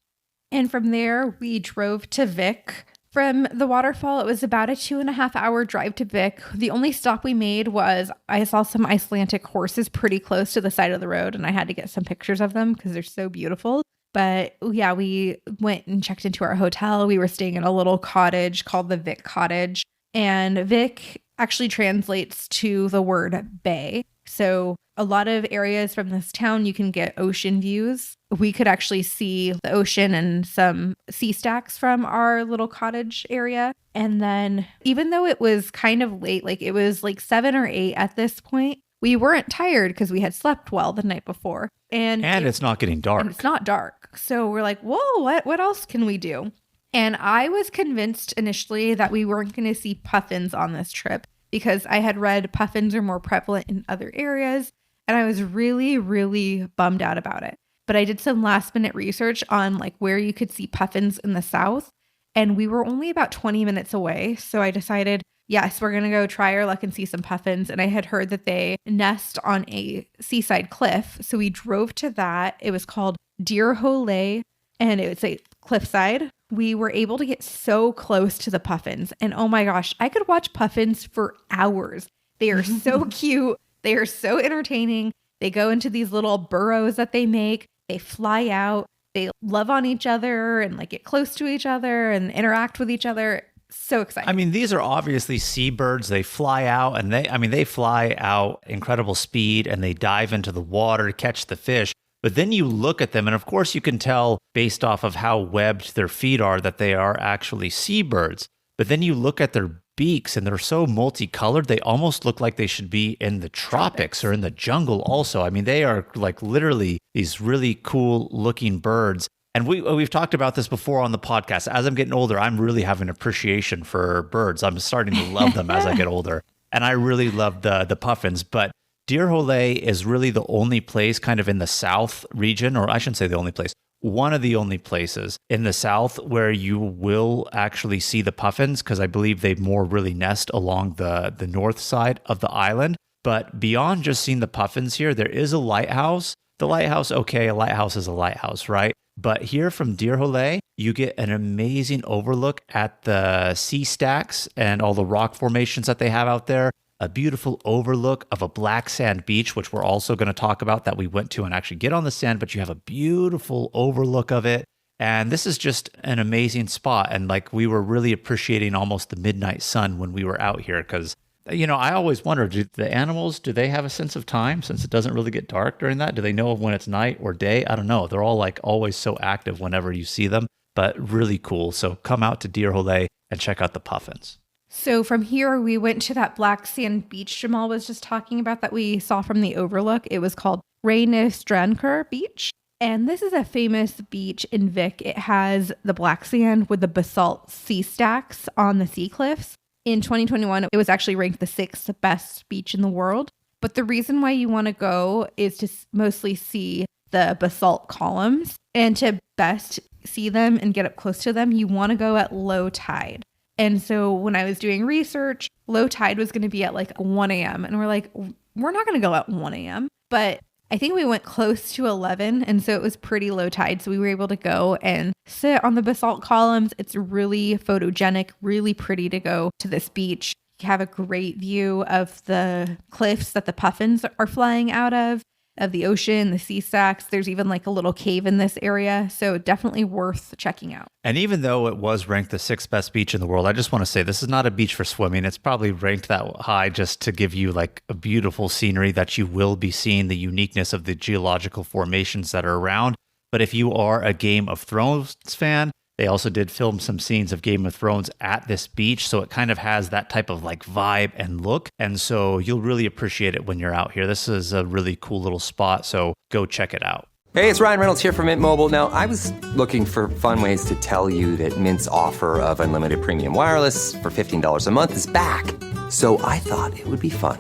And from there, we drove to Vik. From the waterfall, it was about a 2.5-hour drive to Vik. The only stop we made was I saw some Icelandic horses pretty close to the side of the road, and I had to get some pictures of them because they're so beautiful. But yeah, we went and checked into our hotel. We were staying in a little cottage called the Vik Cottage. And Vik actually translates to the word bay. So a lot of areas from this town, you can get ocean views. We could actually see the ocean and some sea stacks from our little cottage area. And then even though it was kind of late, like it was like 7 or 8 at this point, we weren't tired because we had slept well the night before. And it's not getting dark. And it's not dark. So we're like, whoa, what else can we do? And I was convinced initially that we weren't going to see puffins on this trip because I had read puffins are more prevalent in other areas. And I was really, really bummed out about it. But I did some last minute research on like where you could see puffins in the south. And we were only about 20 minutes away. So I decided, yes, we're going to go try our luck and see some puffins. And I had heard that they nest on a seaside cliff. So we drove to that. It was called Dyrhólaey, and it was a cliffside. We were able to get so close to the puffins. And oh my gosh, I could watch puffins for hours. They are so cute. They are so entertaining. They go into these little burrows that they make. They fly out. They love on each other and like get close to each other and interact with each other. So exciting. I mean, these are obviously seabirds. They fly out and they fly out incredible speed and they dive into the water to catch the fish. But then you look at them and of course you can tell based off of how webbed their feet are that they are actually seabirds. But then you look at their beaks and they're so multicolored, they almost look like they should be in the tropics or in the jungle also. I mean, they are like literally these really cool looking birds. And we've talked about this before on the podcast. As I'm getting older, I'm really having appreciation for birds. I'm starting to love them as I get older. And I really love the puffins. But Dyrhólaey is really the only place kind of in the south region, or I shouldn't say the only place, one of the only places in the south where you will actually see the puffins, because I believe they more really nest along the north side of the island. But beyond just seeing the puffins here, there is a lighthouse. The lighthouse, okay, a lighthouse is a lighthouse, right? But here from Dyrhólaey, you get an amazing overlook at the sea stacks and all the rock formations that they have out there. A beautiful overlook of a black sand beach, which we're also going to talk about, that we went to and actually get on the sand, but you have a beautiful overlook of it. And this is just an amazing spot. And like we were really appreciating almost the midnight sun when we were out here because, I always wonder, do the animals, do they have a sense of time since it doesn't really get dark during that? Do they know when it's night or day? I don't know. They're all like always so active whenever you see them, but really cool. So come out to Dyrhólaey and check out the Puffins. So from here, we went to that black sand beach Jamal was just talking about that we saw from the overlook. It was called Reykjanes Beach. And this is a famous beach in Vik. It has the black sand with the basalt sea stacks on the sea cliffs. In 2021, it was actually ranked the 6th best beach in the world. But the reason why you want to go is to mostly see the basalt columns. And to best see them and get up close to them, you want to go at low tide. And so when I was doing research, low tide was going to be at like 1 a.m. And we're like, we're not going to go at 1 a.m. But I think we went close to 11. And so it was pretty low tide. So we were able to go and sit on the basalt columns. It's really photogenic, really pretty to go to this beach. You have a great view of the cliffs that the puffins are flying out of the ocean, the sea stacks. There's even like a little cave in this area. So definitely worth checking out. And even though it was ranked the 6th best beach in the world, I just want to say this is not a beach for swimming. It's probably ranked that high just to give you like a beautiful scenery that you will be seeing the uniqueness of the geological formations that are around. But if you are a Game of Thrones fan, they also did film some scenes of Game of Thrones at this beach. So it kind of has that type of like vibe and look. And so you'll really appreciate it when you're out here. This is a really cool little spot. So go check it out. Hey, it's Ryan Reynolds here from Mint Mobile. Now, I was looking for fun ways to tell you that Mint's offer of unlimited premium wireless for $15 a month is back. So I thought it would be fun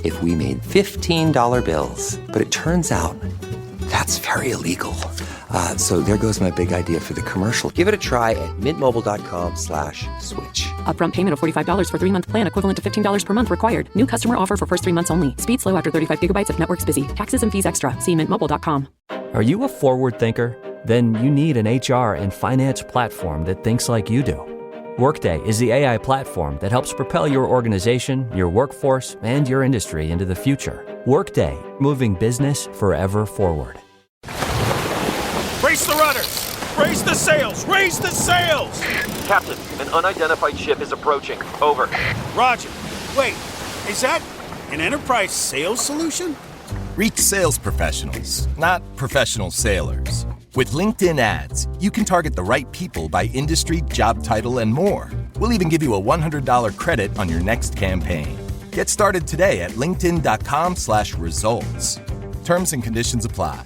if we made $15 bills. But it turns out that's very illegal. So there goes my big idea for the commercial. Give it a try at mintmobile.com/switch. Upfront payment of $45 for 3-month plan, equivalent to $15 per month required. New customer offer for first 3 months only. Speed slow after 35 gigabytes if network's busy. Taxes and fees extra. See mintmobile.com. Are you a forward thinker? Then you need an HR and finance platform that thinks like you do. Workday is the AI platform that helps propel your organization, your workforce, and your industry into the future. Workday, moving business forever forward. Brace the rudders! Brace the sails! Raise the sails! Captain, an unidentified ship is approaching. Over. Roger. Wait, is that an enterprise sales solution? Reach sales professionals, not professional sailors. With LinkedIn ads, you can target the right people by industry, job title, and more. We'll even give you a $100 credit on your next campaign. Get started today at linkedin.com/results. Terms and conditions apply.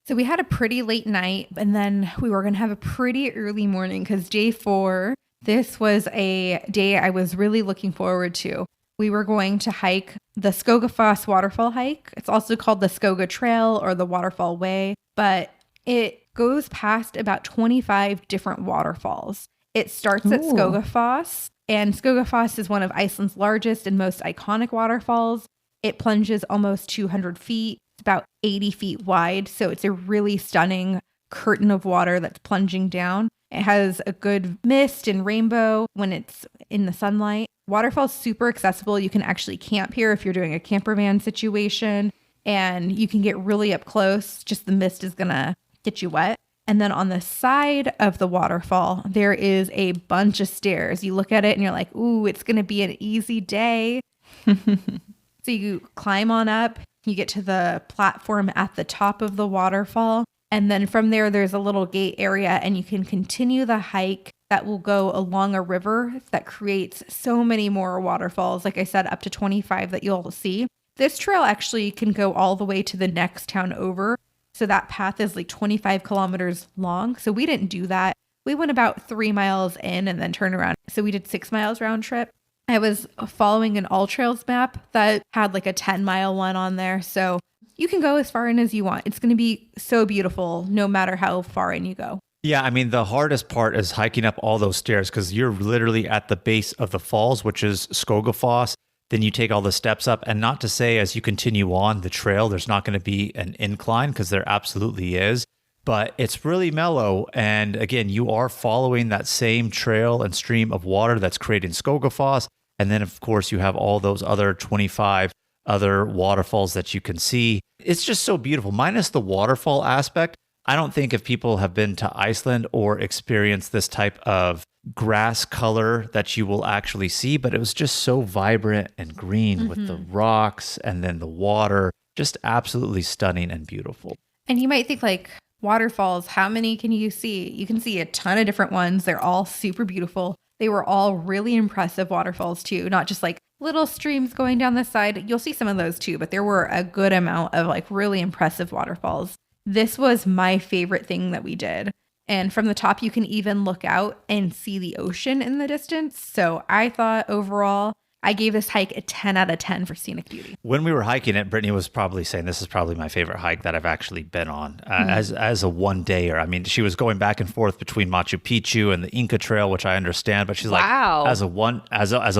So we had a pretty late night, and then we were going to have a pretty early morning because day 4, this was a day I was really looking forward to. We were going to hike the Skogafoss waterfall hike. It's also called the Skoga Trail or the Waterfall Way, but it goes past about 25 different waterfalls. It starts at Skogafoss, and Skogafoss is one of Iceland's largest and most iconic waterfalls. It plunges almost 200 feet. About 80 feet wide. So it's a really stunning curtain of water that's plunging down. It has a good mist and rainbow when it's in the sunlight. Waterfall's super accessible. You can actually camp here if you're doing a camper van situation, and you can get really up close. Just the mist is going to get you wet. And then on the side of the waterfall, there is a bunch of stairs. You look at it and you're like, ooh, it's going to be an easy day. So you climb on up. You get to the platform at the top of the waterfall. And then from there, there's a little gate area and you can continue the hike that will go along a river that creates so many more waterfalls. Like I said, up to 25 that you'll see. This trail actually can go all the way to the next town over. So that path is like 25 kilometers long. So we didn't do that. We went about 3 miles in and then turned around. So we did 6 miles round trip. I was following an All Trails map that had like a 10-mile one on there. So you can go as far in as you want. It's going to be so beautiful no matter how far in you go. Yeah, I mean, the hardest part is hiking up all those stairs because you're literally at the base of the falls, which is Skogafoss. Then you take all the steps up. And not to say as you continue on the trail, there's not going to be an incline because there absolutely is. But it's really mellow. And again, you are following that same trail and stream of water that's creating Skogafoss. And then, of course, you have all those other 25 other waterfalls that you can see. It's just so beautiful. Minus the waterfall aspect, I don't think if people have been to Iceland or experienced this type of grass color that you will actually see, but it was just so vibrant and green with the rocks and then the water, just absolutely stunning and beautiful. And you might think like waterfalls, how many can you see? You can see a ton of different ones. They're all super beautiful. They were all really impressive waterfalls too, not just like little streams going down the side. You'll see some of those too, but there were a good amount of like really impressive waterfalls. This was my favorite thing that we did. And from the top, you can even look out and see the ocean in the distance. So I thought overall, I gave this hike a 10 out of 10 for scenic beauty. When we were hiking it, Brittany was probably saying this is probably my favorite hike that I've actually been on as a one-dayer. I mean, she was going back and forth between Machu Picchu and the Inca Trail, which I understand, but she's like, as a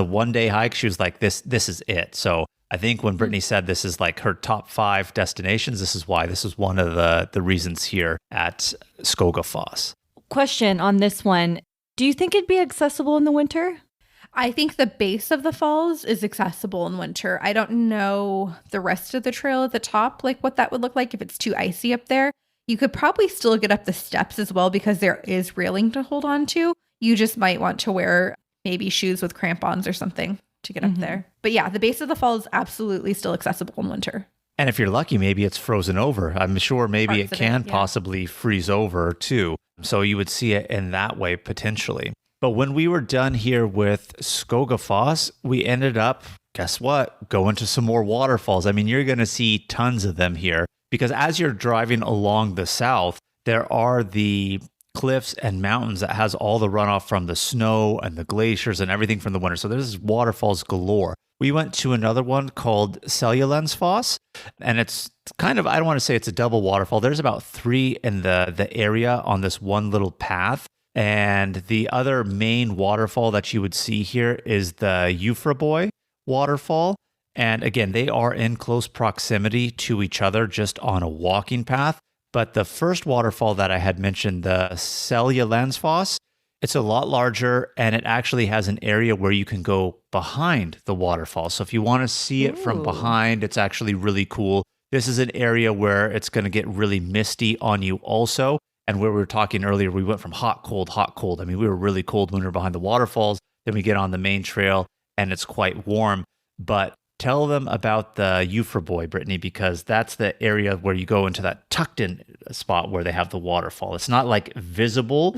one-day hike, she was like, this is it. So I think when Brittany said this is like her top 5 destinations, this is why. This is one of the reasons here at Skogafoss. Question on this one. Do you think it'd be accessible in the winter? I think the base of the falls is accessible in winter. I don't know the rest of the trail at the top, like what that would look like if it's too icy up there. You could probably still get up the steps as well because there is railing to hold on to. You just might want to wear maybe shoes with crampons or something to get up there. But yeah, the base of the fall is absolutely still accessible in winter. And if you're lucky, maybe it's frozen over. I'm sure maybe it can possibly freeze over too. So you would see it in that way potentially. But when we were done here with Skogafoss, we ended up, guess what, going to some more waterfalls. I mean, you're going to see tons of them here because as you're driving along the south, there are the cliffs and mountains that has all the runoff from the snow and the glaciers and everything from the winter. So there's waterfalls galore. We went to another one called Seljalandsfoss, and it's kind of, I don't want to say it's a double waterfall. There's about 3 in the area on this one little path. And the other main waterfall that you would see here is the Jufraboy waterfall. And again, they are in close proximity to each other just on a walking path. But the first waterfall that I had mentioned, the Seljalandsfoss, it's a lot larger and it actually has an area where you can go behind the waterfall. So if you want to see it from behind, it's actually really cool. This is an area where it's going to get really misty on you also. And where we were talking earlier, we went from hot, cold, hot, cold. I mean, we were really cold when we were behind the waterfalls. Then we get on the main trail and it's quite warm. But tell them about the Jufraboy, Brittany, because that's the area where you go into that tucked in spot where they have the waterfall. It's not like visible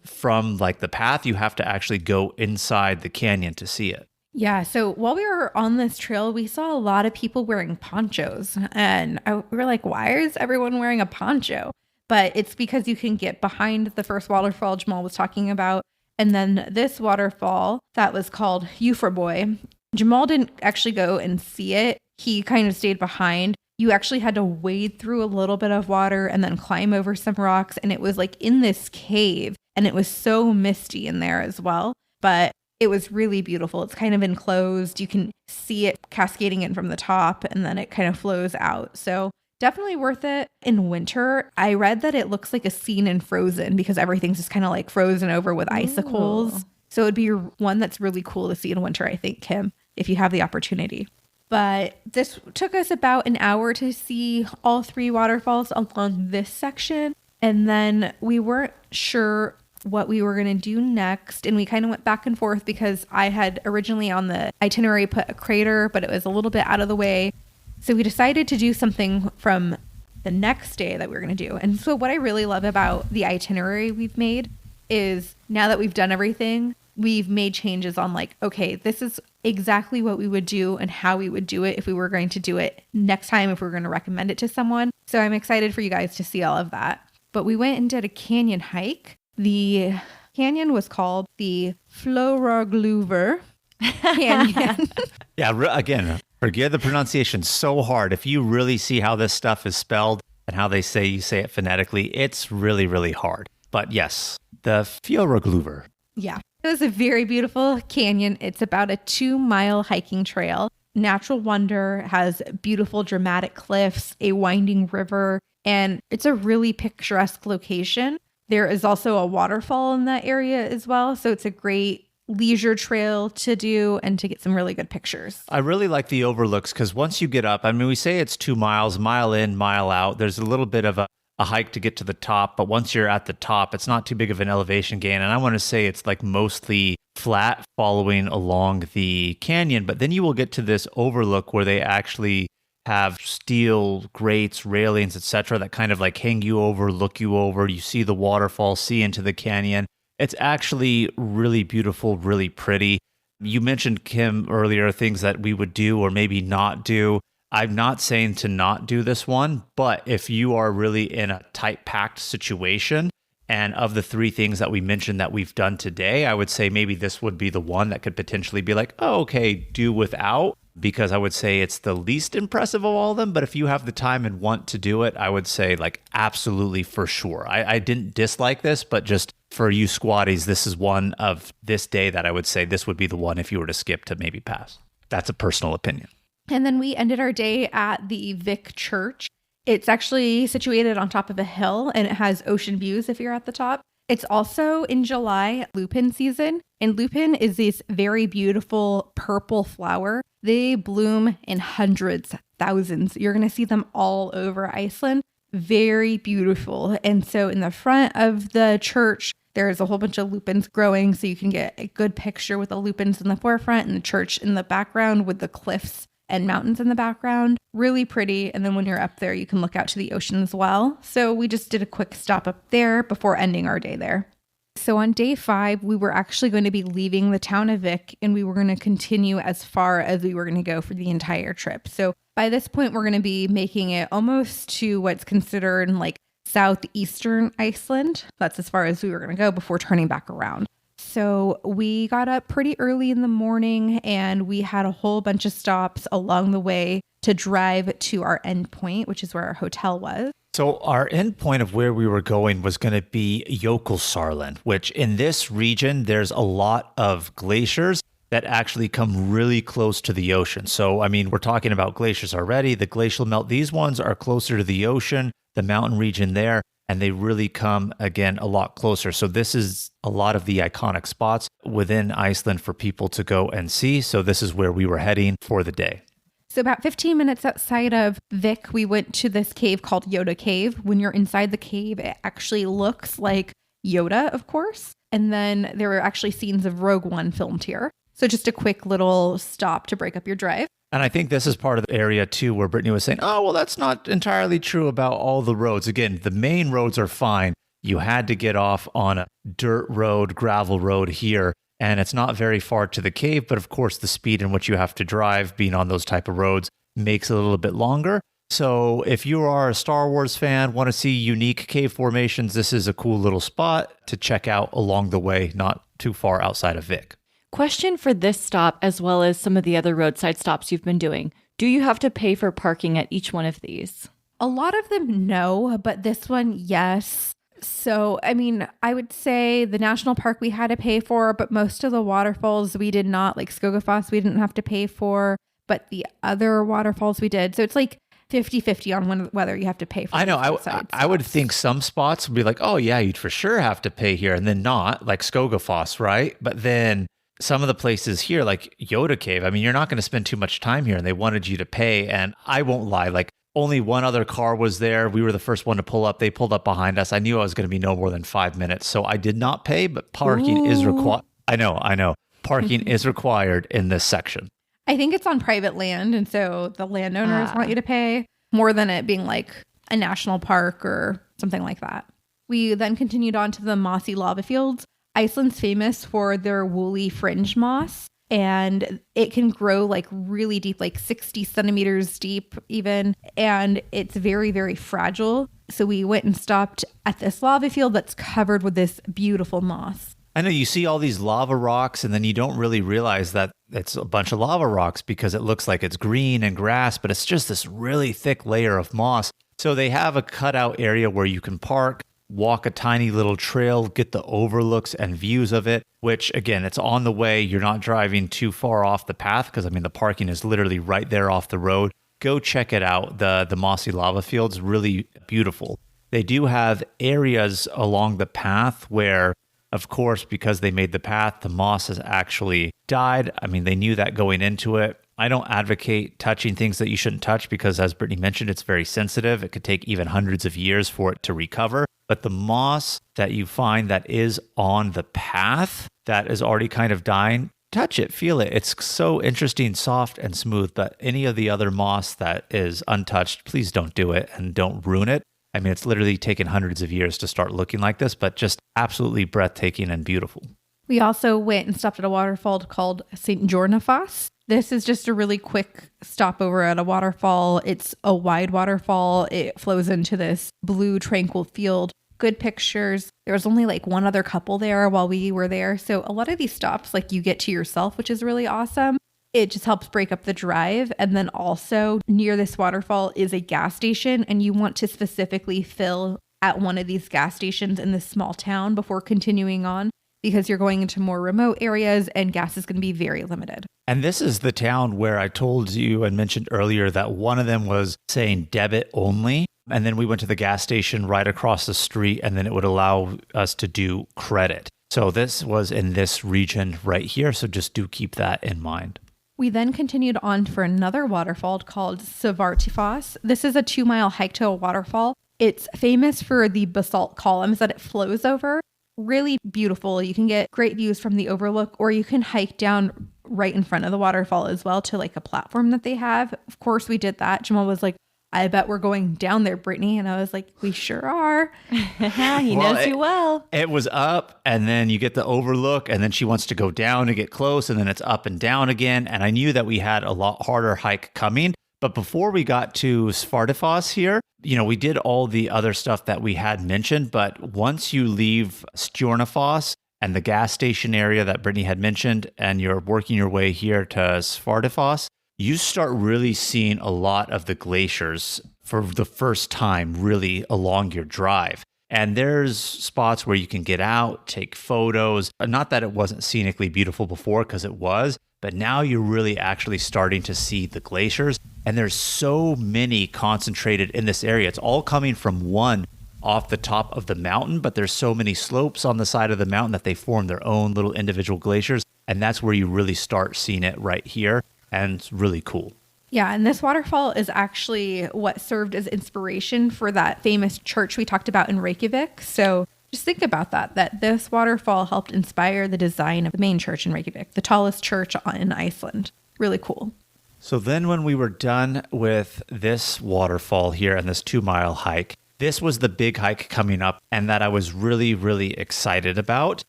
from like the path. You have to actually go inside the canyon to see it. Yeah. So while we were on this trail, we saw a lot of people wearing ponchos. And we were like, why is everyone wearing a poncho? But it's because you can get behind the first waterfall Jamal was talking about. And then this waterfall that was called Jufraboy, Jamal didn't actually go and see it. He kind of stayed behind. You actually had to wade through a little bit of water and then climb over some rocks. And it was like in this cave and it was so misty in there as well. But it was really beautiful. It's kind of enclosed. You can see it cascading in from the top and then it kind of flows out. So definitely worth it in winter. I read that it looks like a scene in Frozen because everything's just kind of like frozen over with icicles. So it'd be one that's really cool to see in winter, I think, Kim, if you have the opportunity. But this took us about an hour to see all 3 waterfalls along this section. And then we weren't sure what we were going to do next. And we kind of went back and forth because I had originally on the itinerary put a crater, but it was a little bit out of the way. So we decided to do something from the next day that we were going to do. And so what I really love about the itinerary we've made is now that we've done everything, we've made changes on like, okay, this is exactly what we would do and how we would do it if we were going to do it next time, if we were going to recommend it to someone. So I'm excited for you guys to see all of that. But we went and did a canyon hike. The canyon was called the Floragluver Canyon. Yeah, again, forget the pronunciation so hard. If you really see how this stuff is spelled and how they say you say it phonetically, it's really, really hard. But yes, the Fjoragluver. Yeah, it was a very beautiful canyon. It's about a 2-mile hiking trail. Natural wonder, has beautiful dramatic cliffs, a winding river, and it's a really picturesque location. There is also a waterfall in that area as well. So it's a great leisure trail to do and to get some really good pictures. I really like the overlooks because once you get up, I mean, we say it's 2 miles, mile in, mile out. There's a little bit of a hike to get to the top, but once you're at the top, it's not too big of an elevation gain. And I want to say it's like mostly flat following along the canyon, but then you will get to this overlook where they actually have steel grates, railings, etc., that kind of like hang you over, look you over. You see the waterfall, see into the canyon. It's actually really beautiful, really pretty. You mentioned, Kim, earlier things that we would do or maybe not do. I'm not saying to not do this one, but if you are really in a tight packed situation, and of the 3 things that we mentioned that we've done today, I would say maybe this would be the one that could potentially be like, oh, okay, do without, because I would say it's the least impressive of all of them. But if you have the time and want to do it, I would say like absolutely for sure. I didn't dislike this, but just for you squatties, this is one of this day that I would say this would be the one if you were to skip to maybe pass. That's a personal opinion. And then we ended our day at the Vik Church. It's actually situated on top of a hill and it has ocean views if you're at the top. It's also in July, lupin season. And lupin is this very beautiful purple flower. They bloom in hundreds, thousands. You're going to see them all over Iceland. Very beautiful. And so in the front of the church, there's a whole bunch of lupins growing. So you can get a good picture with the lupins in the forefront and the church in the background with the cliffs and mountains in the background. Really pretty. And then when you're up there, you can look out to the ocean as well. So we just did a quick stop up there before ending our day there. So on day 5, we were actually going to be leaving the town of Vik and we were going to continue as far as we were going to go for the entire trip. So by this point, we're going to be making it almost to what's considered like southeastern Iceland. That's as far as we were going to go before turning back around. So we got up pretty early in the morning and we had a whole bunch of stops along the way to drive to our end point, which is where our hotel was. So our end point of where we were going was going to be Jokulsarlon, which in this region, there's a lot of glaciers that actually come really close to the ocean. So, I mean, we're talking about glaciers already, the glacial melt. These ones are closer to the ocean, the mountain region there, and they really come, again, a lot closer. So this is a lot of the iconic spots within Iceland for people to go and see. So this is where we were heading for the day. So about 15 minutes outside of Vik, we went to this cave called Yoda Cave. When you're inside the cave, it actually looks like Yoda, of course. And then there were actually scenes of Rogue One filmed here. So just a quick little stop to break up your drive. And I think this is part of the area too where Brittany was saying, oh, well, that's not entirely true about all the roads. Again, the main roads are fine. You had to get off on a dirt road, gravel road here. And it's not very far to the cave, but of course the speed in which you have to drive being on those type of roads makes it a little bit longer. So if you are a Star Wars fan, want to see unique cave formations, this is a cool little spot to check out along the way, not too far outside of Vik. Question for this stop, as well as some of the other roadside stops you've been doing. Do you have to pay for parking at each one of these? A lot of them, no, but this one, yes. So, I mean, I would say the national park we had to pay for, but most of the waterfalls we did not, like Skogafoss, we didn't have to pay for, but the other waterfalls we did. So it's like 50-50 on whether you have to pay for. I know. I would think some spots would be like, oh yeah, you'd for sure have to pay here, and then not, like Skogafoss, right? But then some of the places here, like Yoda Cave, I mean, you're not going to spend too much time here, and they wanted you to pay. And I won't lie, like only one other car was there. We were the first one to pull up. They pulled up behind us. I knew I was going to be no more than 5 minutes, so I did not pay, but parking is required. I know. Parking is required in this section. I think it's on private land, and so the landowners want you to pay more than it being like a national park or something like that. We then continued on to the mossy lava fields. Iceland's famous for their woolly fringe moss, and it can grow like really deep, like 60 centimeters deep even, and it's very, very fragile. So we went and stopped at this lava field that's covered with this beautiful moss. I know you see all these lava rocks and then you don't really realize that it's a bunch of lava rocks because it looks like it's green and grass, but it's just this really thick layer of moss. So they have a cutout area where you can park, walk a tiny little trail, get the overlooks and views of it, which again, it's on the way. You're not driving too far off the path because I mean, the parking is literally right there off the road. Go check it out. The mossy lava fields, really beautiful. They do have areas along the path where, of course, because they made the path, the moss has actually died. I mean, they knew that going into it. I don't advocate touching things that you shouldn't touch because, as Brittany mentioned, it's very sensitive. It could take even hundreds of years for it to recover. But the moss that you find that is on the path that is already kind of dying, touch it, feel it. It's so interesting, soft and smooth. But any of the other moss that is untouched, please don't do it and don't ruin it. I mean, it's literally taken hundreds of years to start looking like this, but just absolutely breathtaking and beautiful. We also went and stopped at a waterfall called St. Jornafoss. This is just a really quick stopover at a waterfall. It's a wide waterfall. It flows into this blue, tranquil field. Good pictures. There was only like one other couple there while we were there. So a lot of these stops, like, you get to yourself, which is really awesome. It just helps break up the drive. And then also near this waterfall is a gas station, and you want to specifically fill at one of these gas stations in this small town before continuing on, because you're going into more remote areas and gas is going to be very limited. And this is the town where I told you and mentioned earlier that one of them was saying debit only. And then we went to the gas station right across the street, and then it would allow us to do credit. So this was in this region right here. So just do keep that in mind. We then continued on for another waterfall called Skogafoss. This is a 2-mile hike to a waterfall. It's famous for the basalt columns that it flows over. Really beautiful. You can get great views from the overlook, or you can hike down right in front of the waterfall as well to like a platform that they have. Of course, we did that. Jamal was like, I bet we're going down there, Brittany. And I was like, we sure are. He knows you well. It was up, and then you get the overlook, and then she wants to go down to get close, and then it's up and down again. And I knew that we had a lot harder hike coming. But before we got to Skogafoss here, we did all the other stuff that we had mentioned. But once you leave Skogafoss and the gas station area that Brittany had mentioned, and you're working your way here to Skogafoss, you start really seeing a lot of the glaciers for the first time really along your drive. And there's spots where you can get out, take photos. Not that it wasn't scenically beautiful before, because it was, but now you're really actually starting to see the glaciers. And there's so many concentrated in this area. It's all coming from one off the top of the mountain, but there's so many slopes on the side of the mountain that they form their own little individual glaciers. And that's where you really start seeing it right here. And it's really cool. Yeah, and this waterfall is actually what served as inspiration for that famous church we talked about in Reykjavik. So just think about that this waterfall helped inspire the design of the main church in Reykjavik, the tallest church in Iceland. Really cool. So then when we were done with this waterfall here and this 2-mile hike, this was the big hike coming up and that I was really, really excited about.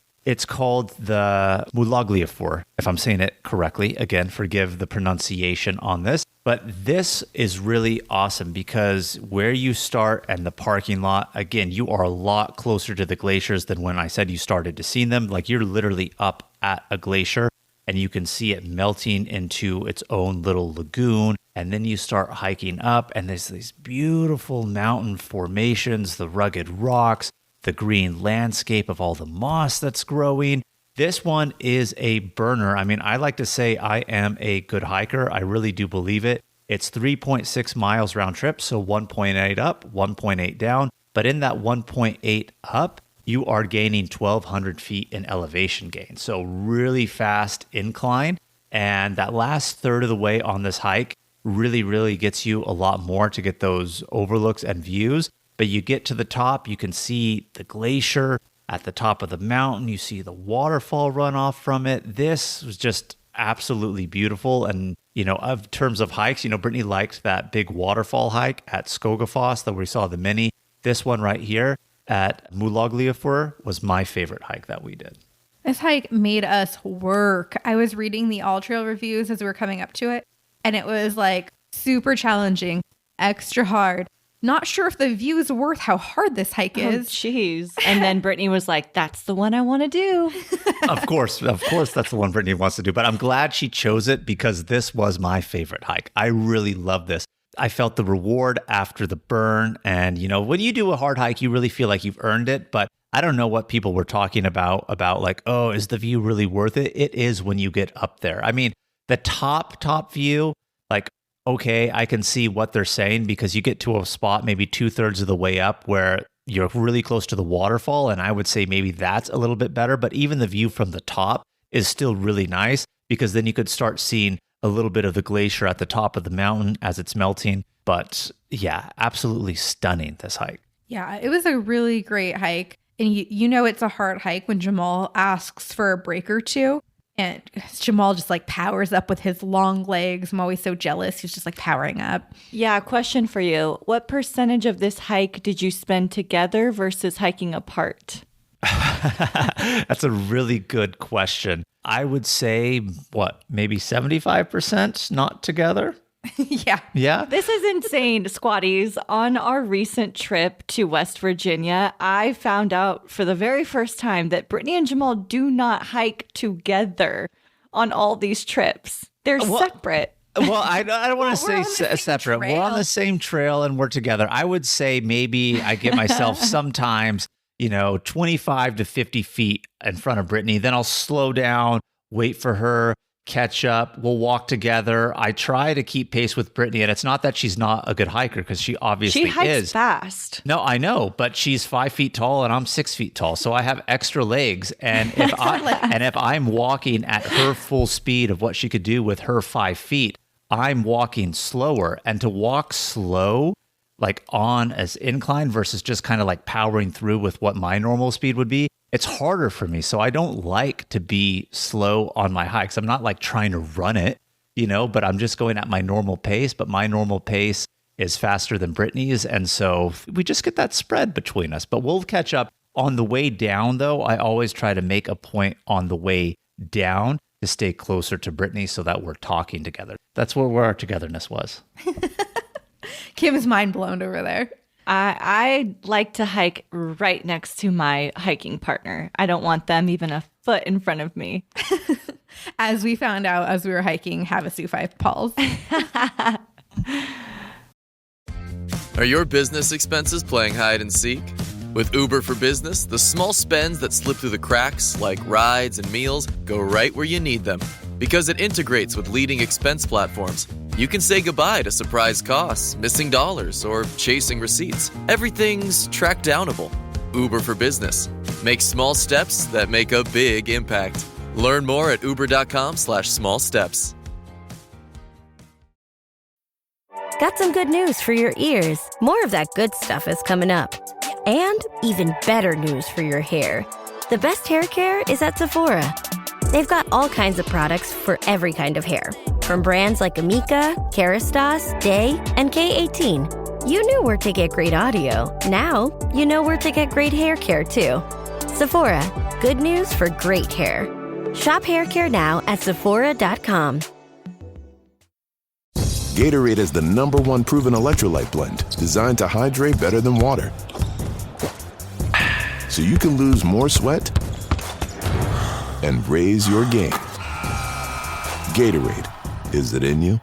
It's called the Mullagliafur, if I'm saying it correctly. Again, forgive the pronunciation on this. But this is really awesome because where you start and the parking lot, again, you are a lot closer to the glaciers than when I said you started to see them. Like, you're literally up at a glacier and you can see it melting into its own little lagoon. And then you start hiking up and there's these beautiful mountain formations, the rugged rocks, the green landscape of all the moss that's growing. This one is a burner. I mean, I like to say I am a good hiker. I really do believe it. It's 3.6 miles round trip, so 1.8 up, 1.8 down. But in that 1.8 up, you are gaining 1,200 feet in elevation gain. So really fast incline. And that last third of the way on this hike really, really gets you a lot more to get those overlooks and views. But you get to the top, you can see the glacier at the top of the mountain. You see the waterfall run off from it. This was just absolutely beautiful. And, of terms of hikes, Brittany liked that big waterfall hike at Skogafoss that we saw the mini. This one right here at Mullagliafur was my favorite hike that we did. This hike made us work. I was reading the all trail reviews as we were coming up to it, and it was like super challenging, extra hard. Not sure if the view is worth how hard this hike is. Jeez. And then Brittany was like, that's the one I want to do. Of course, that's the one Brittany wants to do. But I'm glad she chose it because this was my favorite hike. I really love this. I felt the reward after the burn. And, when you do a hard hike, you really feel like you've earned it. But I don't know what people were talking about like, oh, is the view really worth it? It is when you get up there. I mean, the top view, like, okay, I can see what they're saying because you get to a spot maybe 2/3 of the way up where you're really close to the waterfall. And I would say maybe that's a little bit better. But even the view from the top is still really nice because then you could start seeing a little bit of the glacier at the top of the mountain as it's melting. But yeah, absolutely stunning, this hike. Yeah, it was a really great hike. And you know it's a hard hike when Jamal asks for a break or two. And Jamal just like powers up with his long legs. I'm always so jealous. He's just like powering up. Yeah, question for you. What percentage of this hike did you spend together versus hiking apart? That's a really good question. I would say, maybe 75% not together? Yeah. Yeah? This is insane, squatties. On our recent trip to West Virginia, I found out for the very first time that Brittany and Jamal do not hike together on all these trips. They're separate. Well, I don't want to say separate. We're on the same trail and we're together. I would say maybe I get myself sometimes, 25 to 50 feet in front of Brittany. Then I'll slow down, wait for her, catch up. We'll walk together. I try to keep pace with Brittany, and it's not that she's not a good hiker, because she obviously is. She hikes fast. No, I know, but she's 5 feet tall and I'm 6 feet tall, so I have extra legs. And if I'm walking at her full speed of what she could do with her 5 feet, I'm walking slower. And to walk slow, like on as incline versus just kind of like powering through with what my normal speed would be, it's harder for me. So I don't like to be slow on my hikes. I'm not like trying to run it, but I'm just going at my normal pace. But my normal pace is faster than Brittany's. And so we just get that spread between us. But we'll catch up. On the way down, though, I always try to make a point on the way down to stay closer to Brittany so that we're talking together. That's where our togetherness was. Kim's mind blown over there. I like to hike right next to my hiking partner. I don't want them even a foot in front of me. As we found out as we were hiking Havasu 5 Falls. Are your business expenses playing hide and seek? With Uber for Business, the small spends that slip through the cracks, like rides and meals, go right where you need them. Because it integrates with leading expense platforms, you can say goodbye to surprise costs, missing dollars, or chasing receipts. Everything's track downable. Uber for Business. Make small steps that make a big impact. Learn more at uber.com/small steps. Got some good news for your ears. More of that good stuff is coming up. And even better news for your hair. The best hair care is at Sephora. They've got all kinds of products for every kind of hair. From brands like Amika, Kerastase, Day, and K18. You knew where to get great audio. Now, you know where to get great hair care, too. Sephora. Good news for great hair. Shop hair care now at Sephora.com. Gatorade is the #1 proven electrolyte blend designed to hydrate better than water. So you can lose more sweat and raise your game. Gatorade, is it in you?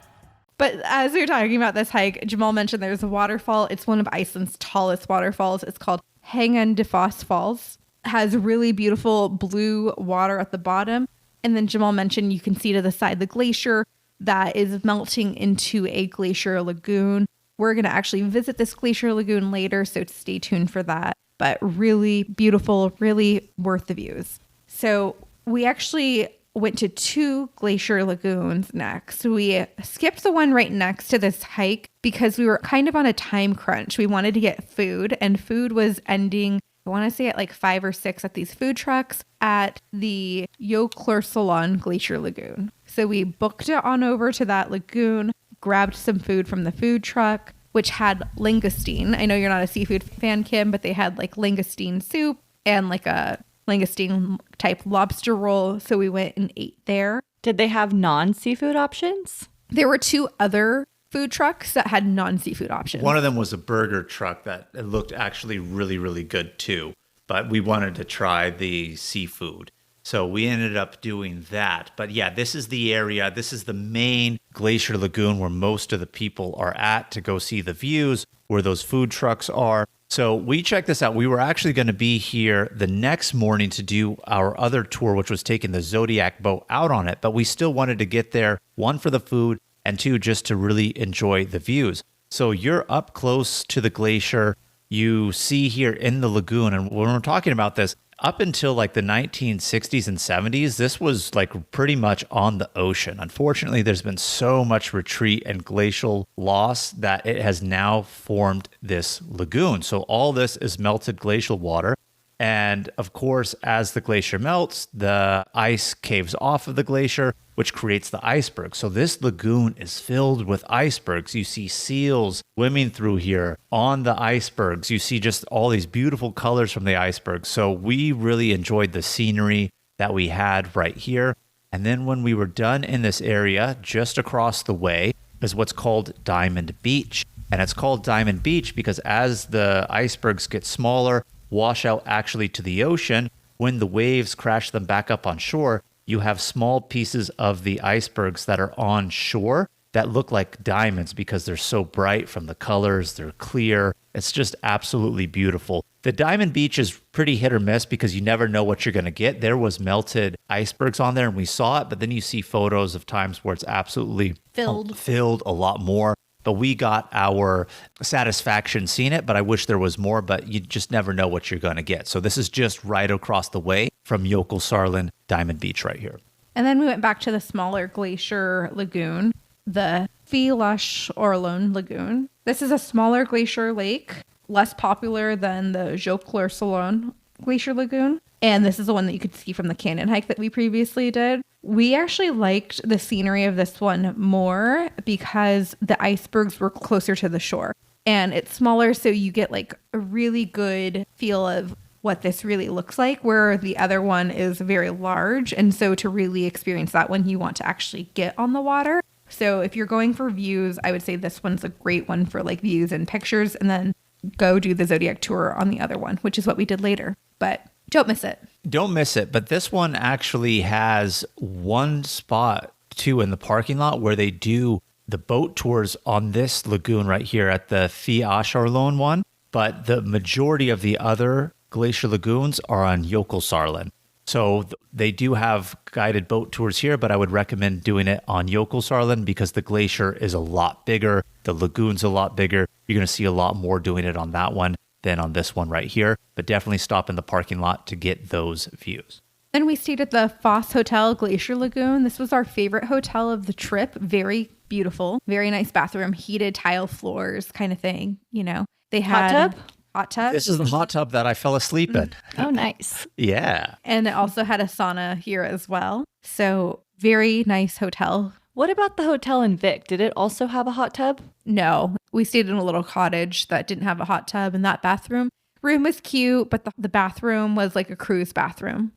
But as we were talking about this hike, Jamal mentioned there's a waterfall. It's one of Iceland's tallest waterfalls. It's called Foss Falls. It has really beautiful blue water at the bottom. And then Jamal mentioned you can see to the side the glacier that is melting into a glacier lagoon. We're going to actually visit this glacier lagoon later, so stay tuned for that. But really beautiful, really worth the views. So we actually went to 2 glacier lagoons next. We skipped the one right next to this hike because we were kind of on a time crunch. We wanted to get food, and food was ending, I want to say at like 5 or 6 at these food trucks at the Jokulsarlon Glacier Lagoon. So we booked it on over to that lagoon, grabbed some food from the food truck, which had langoustine. I know you're not a seafood fan, Kim, but they had like langoustine soup and like a langoustine type lobster roll. So we went and ate there. Did they have non-seafood options? There were 2 other food trucks that had non-seafood options. One of them was a burger truck that it looked actually really, really good too. But we wanted to try the seafood. So we ended up doing that. But yeah, this is the area. This is the main glacier lagoon where most of the people are at to go see the views, where those food trucks are. So we checked this out. We were actually going to be here the next morning to do our other tour, which was taking the Zodiac boat out on it. But we still wanted to get there, 1, for the food, and 2, just to really enjoy the views. So you're up close to the glacier. You see here in the lagoon, and when we're talking about this, up until like the 1960s and 70s, this was like pretty much on the ocean. Unfortunately, there's been so much retreat and glacial loss that it has now formed this lagoon. So all this is melted glacial water. And of course, as the glacier melts, the ice caves off of the glacier, which creates the iceberg. So this lagoon is filled with icebergs. You see seals swimming through here on the icebergs. You see just all these beautiful colors from the icebergs. So we really enjoyed the scenery that we had right here. And then when we were done in this area, just across the way is what's called Diamond Beach. And it's called Diamond Beach because as the icebergs get smaller, wash out actually to the ocean, when the waves crash them back up on shore, you have small pieces of the icebergs that are on shore that look like diamonds because they're so bright from the colors, they're clear. It's just absolutely beautiful. The Diamond Beach is pretty hit or miss because you never know what you're going to get. There was melted icebergs on there and we saw it, but then you see photos of times where it's absolutely filled a lot more. But we got our satisfaction seeing it, but I wish there was more, but you just never know what you're going to get. So this is just right across the way from Jokulsarlon Diamond Beach right here. And then we went back to the smaller glacier lagoon, the Fissure Lagoon. This is a smaller glacier lake, less popular than the Jokulsarlon Glacier Lagoon. And this is the one that you could see from the canyon hike that we previously did. We actually liked the scenery of this one more because the icebergs were closer to the shore. And it's smaller, so you get like a really good feel of what this really looks like, where the other one is very large. And so to really experience that one, you want to actually get on the water. So if you're going for views, I would say this one's a great one for like views and pictures, and then go do the Zodiac tour on the other one, which is what we did later. But don't miss it. Don't miss it. But this one actually has one spot too in the parking lot where they do the boat tours on this lagoon right here at the Fissure one. But the majority of the other glacier lagoons are on Jokulsarlon. So they do have guided boat tours here, but I would recommend doing it on Jokulsarlon because the glacier is a lot bigger. The lagoon's a lot bigger. You're going to see a lot more doing it on that one than on this one right here. But definitely stop in the parking lot to get those views. Then we stayed at the Foss Hotel Glacier Lagoon. This was our favorite hotel of the trip. Very beautiful, very nice bathroom, heated tile floors kind of thing. You know, they had hot tub. This is the hot tub that I fell asleep in. Oh, nice. Yeah. And it also had a sauna here as well. So very nice hotel. What about the hotel in Vic? Did it also have a hot tub? No, we stayed in a little cottage that didn't have a hot tub, and that bathroom was cute, but the bathroom was like a cruise bathroom.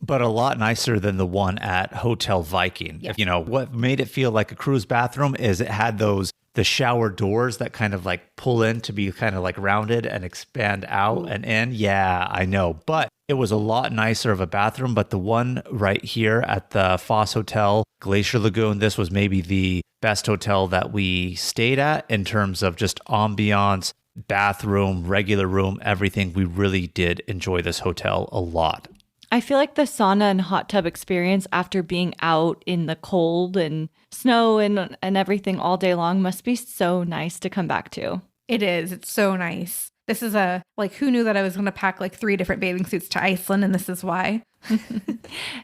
But a lot nicer than the one at Hotel Viking. Yeah. You know, what made it feel like a cruise bathroom is it had the shower doors that kind of like pull in to be kind of like rounded and expand out and in. Yeah, I know. But it was a lot nicer of a bathroom. But the one right here at the Foss Hotel Glacier Lagoon, this was maybe the best hotel that we stayed at in terms of just ambiance, bathroom, regular room, everything. We really did enjoy this hotel a lot. I feel like the sauna and hot tub experience after being out in the cold and snow and everything all day long must be so nice to come back to. It is. It's so nice. This is who knew that I was going to pack like 3 different bathing suits to Iceland, and this is why.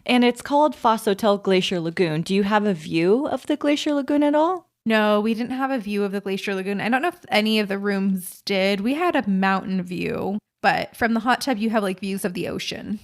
And it's called Foss Hotel Glacier Lagoon. Do you have a view of the Glacier Lagoon at all? No, we didn't have a view of the Glacier Lagoon. I don't know if any of the rooms did. We had a mountain view, but from the hot tub, you have like views of the ocean.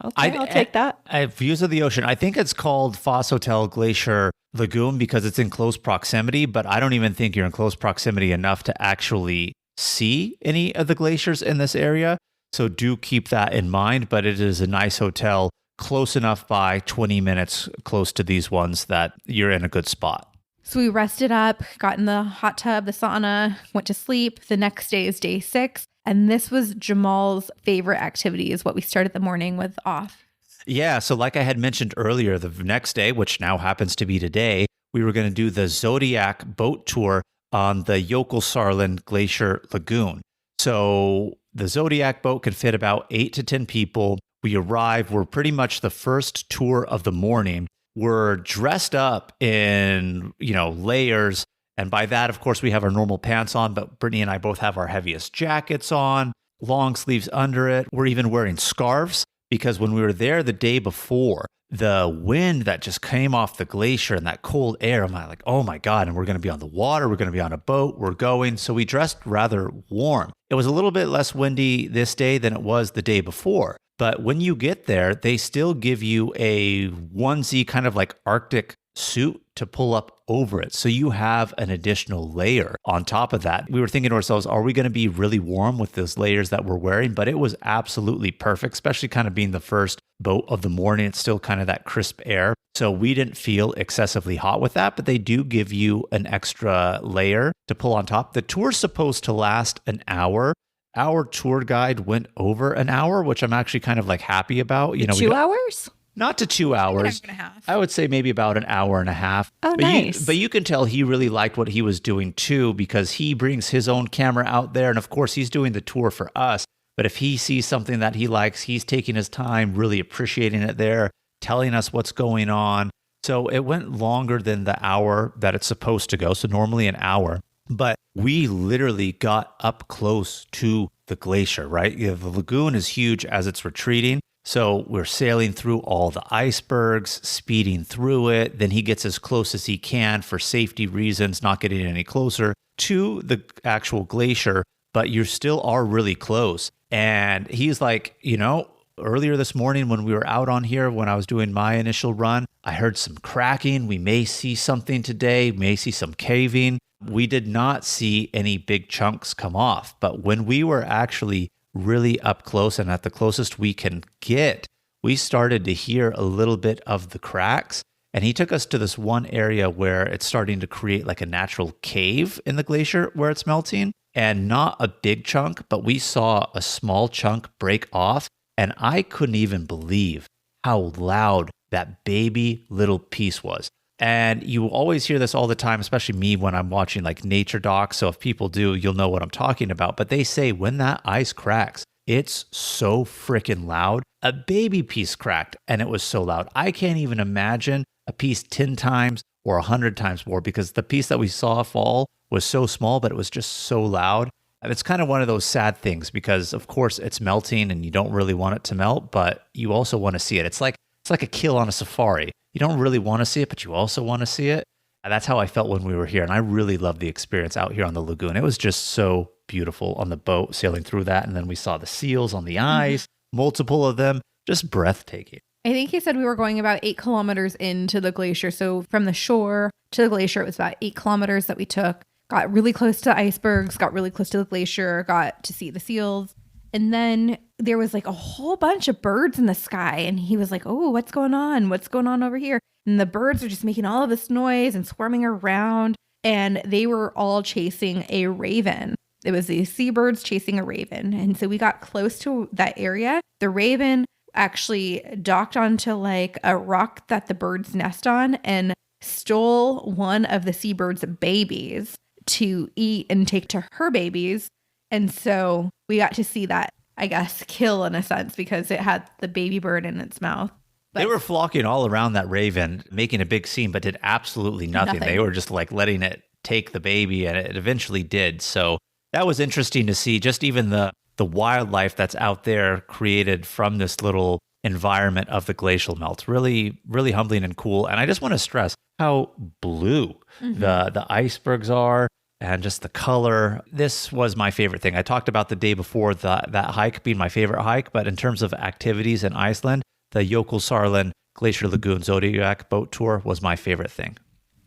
Okay, I'll take that. I have views of the ocean. I think it's called Foss Hotel Glacier Lagoon because it's in close proximity, but I don't even think you're in close proximity enough to actually see any of the glaciers in this area. So do keep that in mind, but it is a nice hotel, close enough by 20 minutes close to these ones that you're in a good spot. So we rested up, got in the hot tub, the sauna, went to sleep. The next day is day 6. And this was Jamal's favorite activity, is what we started the morning with off. Yeah, so like I had mentioned earlier, the next day, which now happens to be today, we were going to do the Zodiac boat tour on the Jokulsarlon Glacier Lagoon. So the Zodiac boat can fit about 8 to 10 people. We arrive, we're pretty much the first tour of the morning. We're dressed up in, layers. And by that, of course, we have our normal pants on, but Brittany and I both have our heaviest jackets on. long sleeves under it. We're even wearing scarves because when we were there the day before, the wind that just came off the glacier and that cold air, I'm like, oh my God, and we're going to be on the water, we're going to be on a boat, we're going. So we dressed rather warm. It was a little bit less windy this day than it was the day before. But when you get there, they still give you a onesie kind of like Arctic suit to pull up over it. So you have an additional layer on top of that. We were thinking to ourselves, are we going to be really warm with those layers that we're wearing? But it was absolutely perfect, especially kind of being the first boat of the morning. It's still kind of that crisp air. So we didn't feel excessively hot with that, but they do give you an extra layer to pull on top. The tour's supposed to last an hour. Our tour guide went over an hour, which I'm actually kind of like happy about. You know, 2 hours? Not to 2 hours. An hour and a half. I would say maybe about an hour and a half. Oh, nice. But you can tell he really liked what he was doing too, because he brings his own camera out there. And of course, he's doing the tour for us. But if he sees something that he likes, he's taking his time, really appreciating it there, telling us what's going on. So it went longer than the hour that it's supposed to go. So normally an hour. But we literally got up close to the glacier, right? The lagoon is huge as it's retreating. So we're sailing through all the icebergs, speeding through it. Then he gets as close as he can for safety reasons, not getting any closer to the actual glacier, but you still are really close. And he's like, you know, earlier this morning when we were out on here, when I was doing my initial run, I heard some cracking. We may see something today, may see some caving. We did not see any big chunks come off. But when we were actually really up close and at the closest we can get, we started to hear a little bit of the cracks. And he took us to this one area where it's starting to create like a natural cave in the glacier where it's melting. And not a big chunk, but we saw a small chunk break off. And I couldn't even believe how loud that baby little piece was. And you always hear this all the time, especially me when I'm watching like nature docs. So if people do, you'll know what I'm talking about. But they say when that ice cracks, it's so freaking loud. A baby piece cracked and it was so loud. I can't even imagine a piece 10 times or 100 times more, because the piece that we saw fall was so small, but it was just so loud. And it's kind of one of those sad things because, of course, it's melting and you don't really want it to melt, but you also want to see it. It's like a kill on a safari. You don't really want to see it, but you also want to see it. And that's how I felt when we were here. And I really loved the experience out here on the lagoon. It was just so beautiful on the boat, sailing through that. And then we saw the seals on the ice, multiple of them, just breathtaking. I think he said we were going about 8 kilometers into the glacier. So from the shore to the glacier, it was about 8 kilometers that we took. Got really close to icebergs, got really close to the glacier, got to see the seals. And then there was like a whole bunch of birds in the sky. And he was like, oh, what's going on? What's going on over here? And the birds are just making all of this noise and swarming around. And they were all chasing a raven. It was these seabirds chasing a raven. And so we got close to that area. The raven actually docked onto like a rock that the birds nest on and stole one of the seabird's babies to eat and take to her babies. And so we got to see that, I guess, kill in a sense because it had the baby bird in its mouth. But they were flocking all around that raven, making a big scene, but did absolutely nothing. They were just like letting it take the baby, and it eventually did. So that was interesting to see, just even the wildlife that's out there created from this little environment of the glacial melt. Really, really humbling and cool. And I just want to stress how blue the icebergs are. And just the color. This was my favorite thing. I talked about the day before that hike being my favorite hike, but in terms of activities in Iceland, the Jokulsarlon Glacier Lagoon Zodiac boat tour was my favorite thing.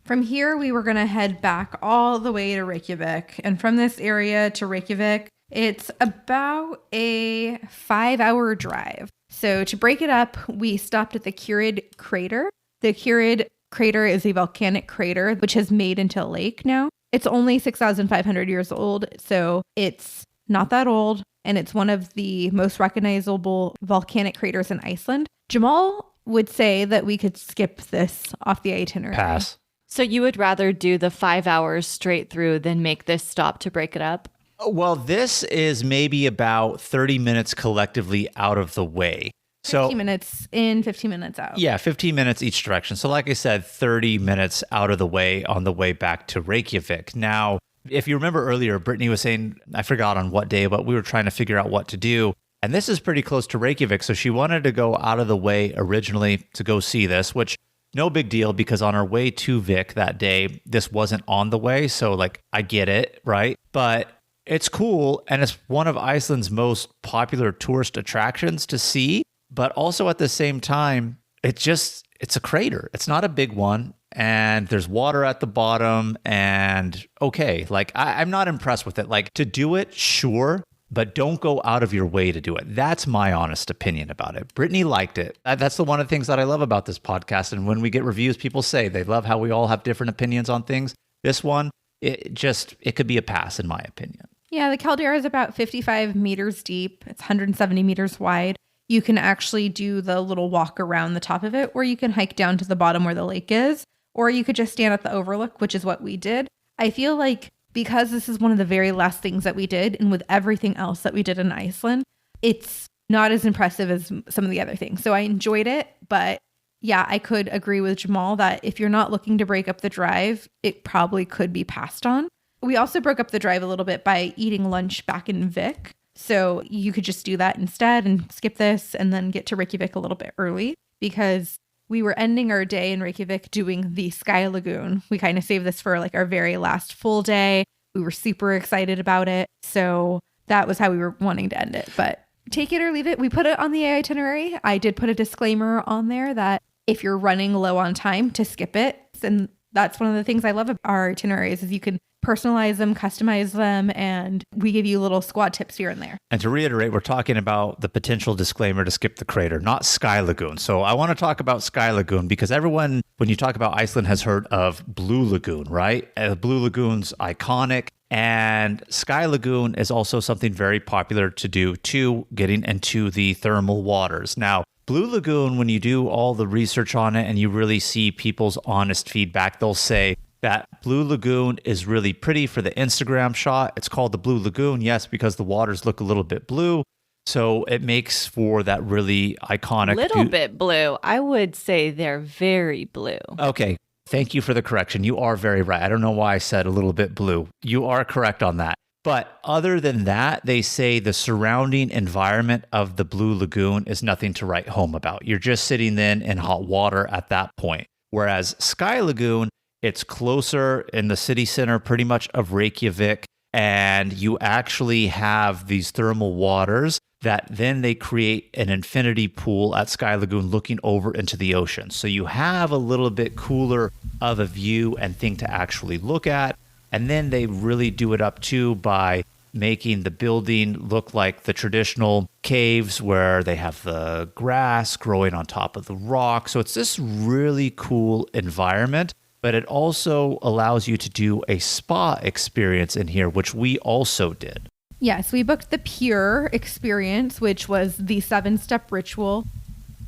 From here, we were going to head back all the way to Reykjavik. And from this area to Reykjavik, it's about a 5-hour drive. So to break it up, we stopped at the Curid crater. The Curid crater is a volcanic crater which has made into a lake now. It's only 6,500 years old, so it's not that old, and it's one of the most recognizable volcanic craters in Iceland. Jamal would say that we could skip this off the itinerary. Pass. So you would rather do the 5 hours straight through than make this stop to break it up? Well, this is maybe about 30 minutes collectively out of the way. 15 minutes in, 15 minutes out. Yeah, 15 minutes each direction. So like I said, 30 minutes out of the way on the way back to Reykjavik. Now, If you remember earlier, Brittany was saying, I forgot on what day, but we were trying to figure out what to do. And this is pretty close to Reykjavik. So she wanted to go out of the way originally to go see this, which no big deal because on our way to Vic that day, this wasn't on the way. So like, I get it, right? But it's cool. And it's one of Iceland's most popular tourist attractions to see. But also at the same time, it's a crater. It's not a big one. And there's water at the bottom. And okay, like I'm not impressed with it. Like to do it, sure. But don't go out of your way to do it. That's my honest opinion about it. Brittany liked it. That's one of the things that I love about this podcast. And when we get reviews, people say they love how we all have different opinions on things. This one, it could be a pass in my opinion. Yeah, the caldera is about 55 meters deep. It's 170 meters wide. You can actually do the little walk around the top of it, or you can hike down to the bottom where the lake is, or you could just stand at the overlook, which is what we did. I feel like because this is one of the very last things that we did, and with everything else that we did in Iceland, it's not as impressive as some of the other things. So I enjoyed it, but yeah, I could agree with Jamal that if you're not looking to break up the drive, it probably could be passed on. We also broke up the drive a little bit by eating lunch back in Vic. So you could just do that instead and skip this and then get to Reykjavik a little bit early because we were ending our day in Reykjavik doing the Sky Lagoon. We kind of saved this for like our very last full day. We were super excited about it. So that was how we were wanting to end it. But take it or leave it. We put it on the itinerary. I did put a disclaimer on there that if you're running low on time to skip it. And that's one of the things I love about our itineraries is you can personalize them, customize them, and we give you little squad tips here and there. And to reiterate, we're talking about the potential disclaimer to skip the crater, not Sky Lagoon. So I want to talk about Sky Lagoon because everyone, when you talk about Iceland, has heard of Blue Lagoon, right? Blue Lagoon's iconic. And Sky Lagoon is also something very popular to do too, getting into the thermal waters. Now, Blue Lagoon, when you do all the research on it and you really see people's honest feedback, they'll say that Blue Lagoon is really pretty for the Instagram shot. It's called the Blue Lagoon, yes, because the waters look a little bit blue. So it makes for that really iconic... Little bit blue. I would say they're very blue. Okay. Thank you for the correction. You are very right. I don't know why I said a little bit blue. You are correct on that. But other than that, they say the surrounding environment of the Blue Lagoon is nothing to write home about. You're just sitting then in hot water at that point. Whereas Sky Lagoon, it's closer in the city center pretty much of Reykjavik, and you actually have these thermal waters that then they create an infinity pool at Sky Lagoon looking over into the ocean. So you have a little bit cooler of a view and thing to actually look at. And then they really do it up too by making the building look like the traditional caves where they have the grass growing on top of the rock. So it's this really cool environment, but it also allows you to do a spa experience in here, which we also did. Yes, we booked the Pure experience, which was the 7-step ritual.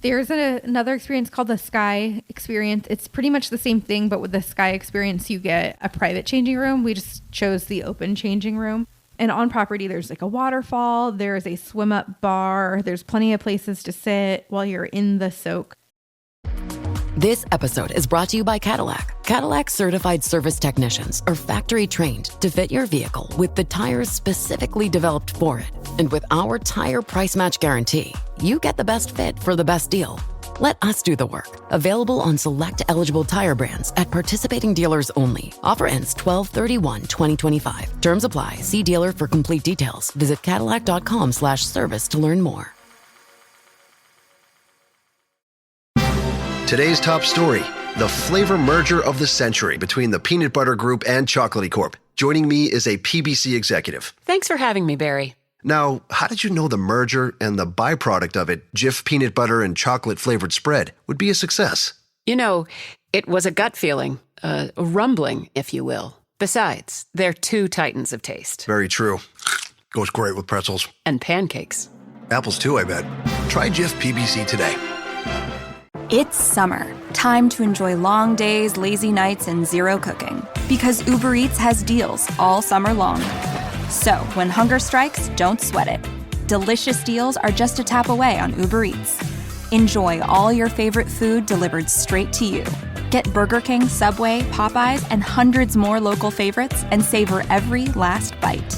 There's another experience called the Sky experience. It's pretty much the same thing, but with the Sky experience, you get a private changing room. We just chose the open changing room. And on property, there's like a waterfall. There's a swim up bar. There's plenty of places to sit while you're in the soak. This episode is brought to you by Cadillac. Cadillac certified service technicians are factory trained to fit your vehicle with the tires specifically developed for it. And with our tire price match guarantee, you get the best fit for the best deal. Let us do the work. Available on select eligible tire brands at participating dealers only. Offer ends 12/31/2025. Terms apply. See dealer for complete details. Visit Cadillac.com/service to learn more. Today's top story, the flavor merger of the century between the Peanut Butter Group and Chocolatey Corp. Joining me is a PBC executive. Thanks for having me, Barry. Now, how did you know the merger and the byproduct of it, Jif peanut butter and chocolate flavored spread, would be a success? You know, it was a gut feeling, a rumbling, if you will. Besides, they're two titans of taste. Very true. Goes great with pretzels. And pancakes. Apples too, I bet. Try Jif PBC today. It's summer. Time to enjoy long days, lazy nights, and zero cooking. Because Uber Eats has deals all summer long. So when hunger strikes, don't sweat it. Delicious deals are just a tap away on Uber Eats. Enjoy all your favorite food delivered straight to you. Get Burger King, Subway, Popeyes, and hundreds more local favorites and savor every last bite.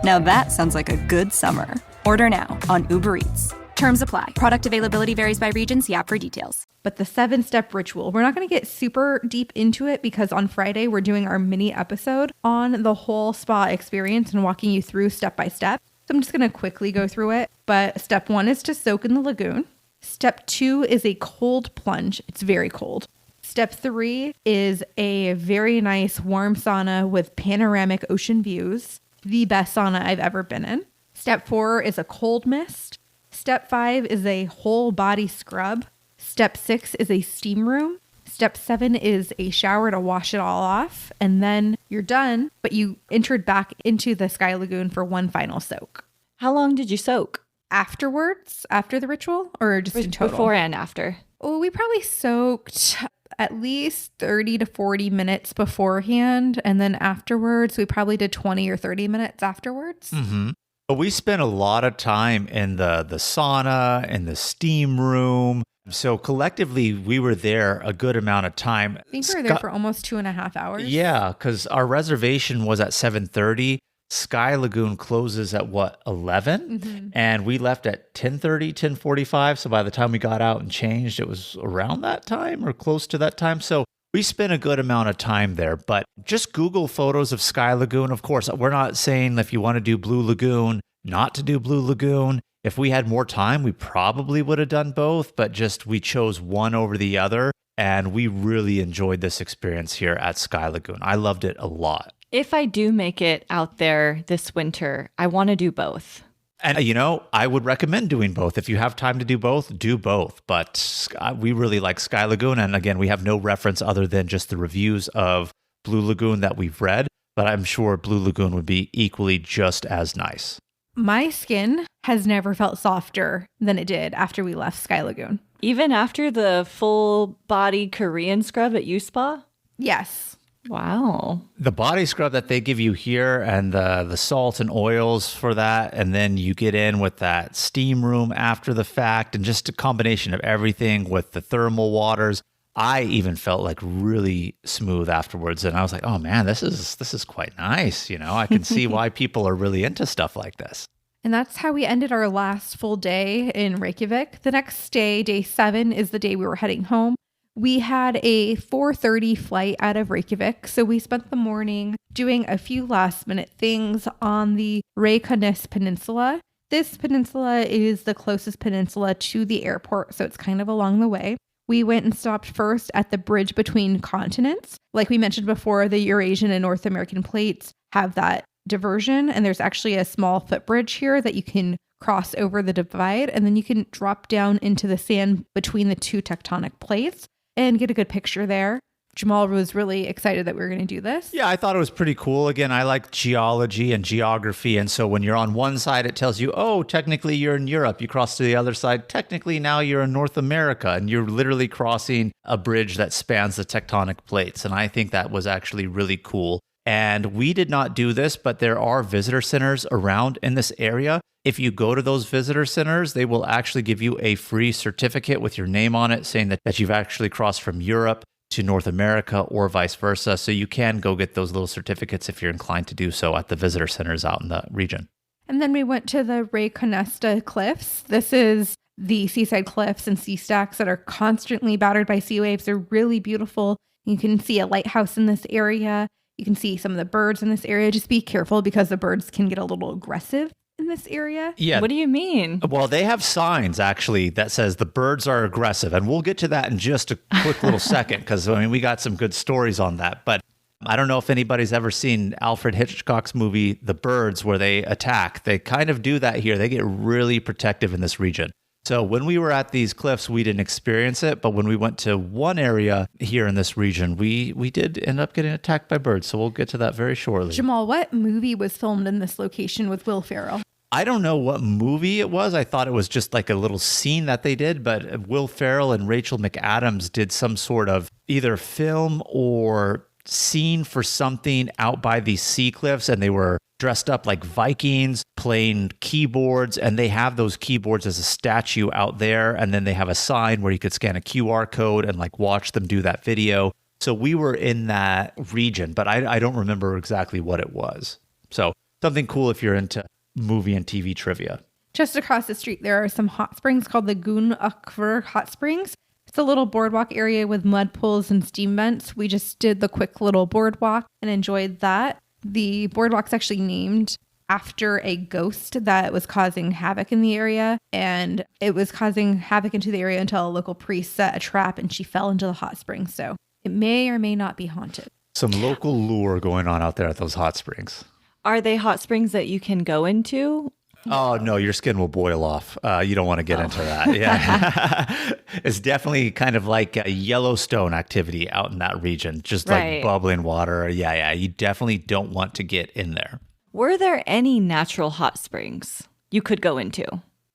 Now that sounds like a good summer. Order now on Uber Eats. Terms apply. Product availability varies by region. See app for details. But the 7-step ritual, we're not going to get super deep into it because on Friday we're doing our mini episode on the whole spa experience and walking you through step by step. So I'm just going to quickly go through it. But step 1 is to soak in the lagoon. Step 2 is a cold plunge. It's very cold. Step 3 is a very nice warm sauna with panoramic ocean views. The best sauna I've ever been in. Step 4 is a cold mist. Step 5 is a whole body scrub. Step 6 is a steam room. Step 7 is a shower to wash it all off. And then you're done, but you entered back into the Sky Lagoon for one final soak. How long did you soak? Afterwards, after the ritual, or just in total? Before and after. Oh, we probably soaked at least 30 to 40 minutes beforehand. And then afterwards, we probably did 20 or 30 minutes afterwards. Mm-hmm. But we spent a lot of time in the sauna and the steam room. So collectively, we were there a good amount of time. I think we were there for almost 2.5 hours. Yeah, because our reservation was at 7:30. Sky Lagoon closes at 11? Mm-hmm. And we left at 10:30, 10:45. So by the time we got out and changed, it was around that time or close to that time. So we spent a good amount of time there, but just Google photos of Sky Lagoon. Of course, we're not saying if you want to do Blue Lagoon, not to do Blue Lagoon. If we had more time, we probably would have done both, but just we chose one over the other. And we really enjoyed this experience here at Sky Lagoon. I loved it a lot. If I do make it out there this winter, I want to do both. And, I would recommend doing both. If you have time to do both, do both. But we really like Sky Lagoon. And again, we have no reference other than just the reviews of Blue Lagoon that we've read. But I'm sure Blue Lagoon would be equally just as nice. My skin has never felt softer than it did after we left Sky Lagoon. Even after the full body Korean scrub at U-Spa? Yes. Wow. The body scrub that they give you here and the salt and oils for that, and then you get in with that steam room after the fact, and just a combination of everything with the thermal waters. I even felt like really smooth afterwards, and I was like, oh man, this is quite nice. I can see why people are really into stuff like this. And that's how we ended our last full day in Reykjavik. The next day, day 7, is the day we were heading home. We had a 4:30 flight out of Reykjavik, so we spent the morning doing a few last-minute things on the Reykjanes Peninsula. This peninsula is the closest peninsula to the airport, so it's kind of along the way. We went and stopped first at the bridge between continents. Like we mentioned before, the Eurasian and North American plates have that diversion, and there's actually a small footbridge here that you can cross over the divide, and then you can drop down into the sand between the two tectonic plates and get a good picture there. Jamal was really excited that we were going to do this. Yeah, I thought it was pretty cool. Again, I like geology and geography. And so when you're on one side, it tells you, oh, technically you're in Europe. You cross to the other side. Technically now you're in North America. And you're literally crossing a bridge that spans the tectonic plates. And I think that was actually really cool. And we did not do this, but there are visitor centers around in this area. If you go to those visitor centers, they will actually give you a free certificate with your name on it saying that you've actually crossed from Europe to North America or vice versa. So you can go get those little certificates if you're inclined to do so at the visitor centers out in the region. And then we went to the Reykjanes cliffs. This is the seaside cliffs and sea stacks that are constantly battered by sea waves. They're really beautiful. You can see a lighthouse in this area. You can see some of the birds in this area. Just be careful because the birds can get a little aggressive in this area. Yeah. What do you mean? Well, they have signs actually that says the birds are aggressive, and we'll get to that in just a quick little second because we got some good stories on that. But I don't know if anybody's ever seen Alfred Hitchcock's movie The Birds, where they attack. They kind of do that here. They get really protective in this region. So when we were at these cliffs, we didn't experience it. But when we went to one area here in this region, we did end up getting attacked by birds. So we'll get to that very shortly. Jamal, what movie was filmed in this location with Will Ferrell? I don't know what movie it was. I thought it was just like a little scene that they did. But Will Ferrell and Rachel McAdams did some sort of either film or scene for something out by these sea cliffs. And they were dressed up like Vikings, playing keyboards, and they have those keyboards as a statue out there. And then they have a sign where you could scan a QR code and like watch them do that video. So we were in that region, but I don't remember exactly what it was. So something cool if you're into movie and TV trivia. Just across the street, there are some hot springs called Lagoon Hot Springs. It's a little boardwalk area with mud pools and steam vents. We just did the quick little boardwalk and enjoyed that. The boardwalk's actually named after a ghost that was causing havoc in the area. And it was causing havoc into the area until a local priest set a trap and she fell into the hot springs. So it may or may not be haunted. Some local lure going on out there at those hot springs. Are they hot springs that you can go into? Oh, no, your skin will boil off. You don't want to get into that. Yeah. It's definitely kind of like a Yellowstone activity out in that region, just like bubbling water. Yeah. You definitely don't want to get in there. Were there any natural hot springs you could go into?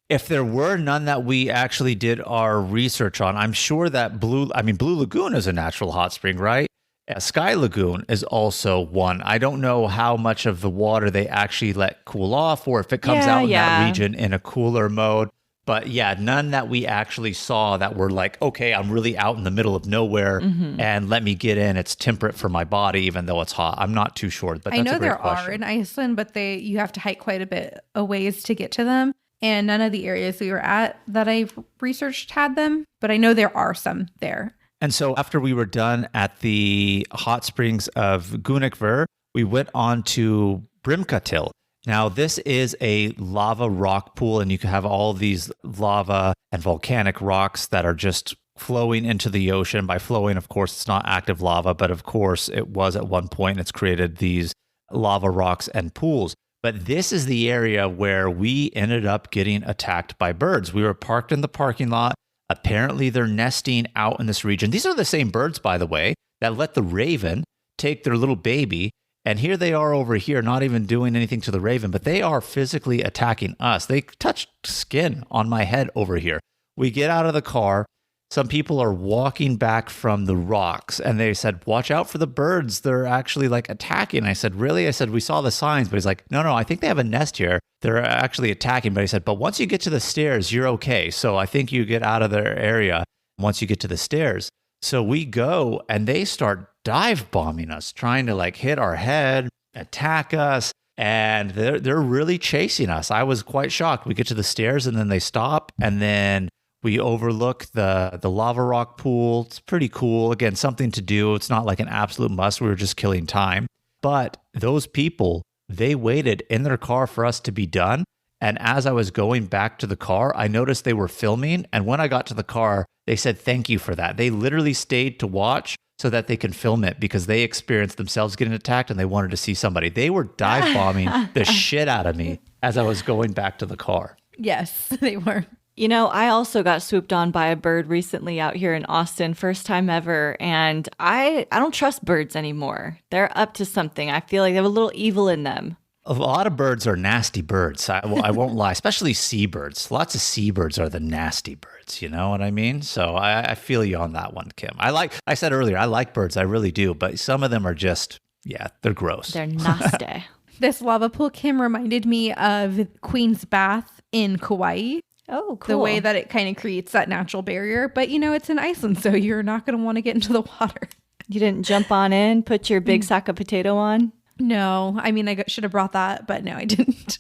If there were none that we actually did our research on, I'm sure that Blue Lagoon is a natural hot spring, right? Sky Lagoon is also one. I don't know how much of the water they actually let cool off or if it comes out in that region in a cooler mode. But yeah, none that we actually saw that were like, okay, I'm really out in the middle of nowhere and let me get in. It's temperate for my body, even though it's hot. I'm not too sure, but that's I know a great there question. are in Iceland, but you have to hike quite a bit of ways to get to them. And none of the areas we were at that I've researched had them, but I know there are some there. And so after we were done at the hot springs of Gunungver, we went on to Brimkatil. Now, this is a lava rock pool, and you can have all these lava and volcanic rocks that are just flowing into the ocean. By flowing, of course, it's not active lava, but of course it was at one point, and it's created these lava rocks and pools. But this is the area where we ended up getting attacked by birds. We were parked in the parking lot. Apparently, they're nesting out in this region. These are the same birds, by the way, that let the raven take their little baby. And here they are over here, not even doing anything to the raven, but they are physically attacking us. They touched skin on my head over here. We get out of the car. Some people are walking back from the rocks and they said, watch out for the birds. They're actually like attacking. I said, really? I said, we saw the signs, but he's like, no, I think they have a nest here. They're actually attacking. But he said, but once you get to the stairs, you're okay. So I think you get out of their area once you get to the stairs. So we go and they start dive bombing us, trying to like hit our head, attack us. And they're really chasing us. I was quite shocked. We get to the stairs and then they stop. And then we overlook the lava rock pool. It's pretty cool. Again, something to do. It's not like an absolute must. We were just killing time. But those people, they waited in their car for us to be done. And as I was going back to the car, I noticed they were filming. And when I got to the car, they said, thank you for that. They literally stayed to watch so that they can film it because they experienced themselves getting attacked and they wanted to see somebody. They were dive bombing the shit out of me as I was going back to the car. Yes, they were. You know, I also got swooped on by a bird recently out here in Austin, first time ever, and I don't trust birds anymore. They're up to something. I feel like they have a little evil in them. A lot of birds are nasty birds. I won't lie, especially seabirds. Lots of seabirds are the nasty birds, you know what I mean? So I feel you on that one, Kim. I said earlier, I like birds, I really do, but some of them are just, they're gross. They're nasty. This lava pool, Kim, reminded me of Queen's Bath in Kauai. Oh, cool. The way that it kind of creates that natural barrier. But, it's in Iceland, so you're not going to want to get into the water. You didn't jump on in, put your big sack of potato on? No. I mean, I should have brought that, but no, I didn't.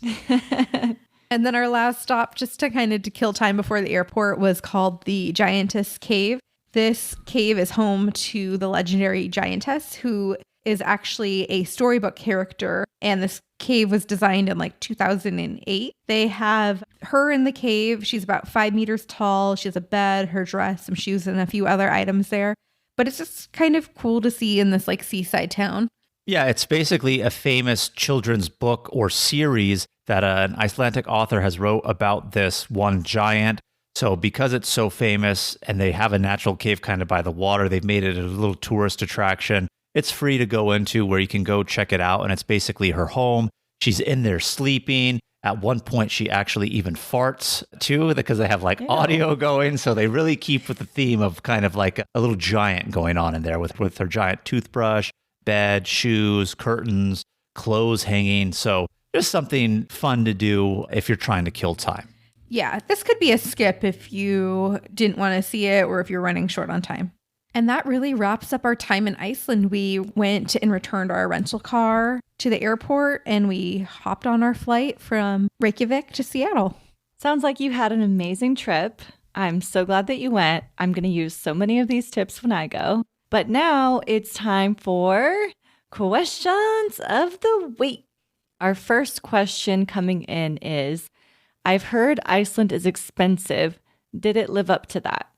And then our last stop, just to kind of to kill time before the airport, was called the Giantess Cave. This cave is home to the legendary Giantess, who is actually a storybook character. And this cave was designed in like 2008. They have her in the cave. She's about 5 meters tall. She has a bed, her dress, some shoes, and a few other items there. But it's just kind of cool to see in this like seaside town. Yeah, it's basically a famous children's book or series that an Icelandic author has wrote about this one giant. So because it's so famous and they have a natural cave kind of by the water, they've made it a little tourist attraction. It's free to go into where you can go check it out. And it's basically her home. She's in there sleeping. At one point, she actually even farts too, because they have like audio going. So they really keep with the theme of kind of like a little giant going on in there with her giant toothbrush, bed, shoes, curtains. clothes hanging. So just something fun to do if you're trying to kill time. Yeah, this could be a skip if you didn't want to see it or if you're running short on time. And that really wraps up our time in Iceland. We went and returned our rental car to the airport and we hopped on our flight from Reykjavik to Seattle. Sounds like you had an amazing trip. I'm so glad that you went. I'm going to use so many of these tips when I go. But now it's time for questions of the week. Our first question coming in is, I've heard Iceland is expensive. Did it live up to that?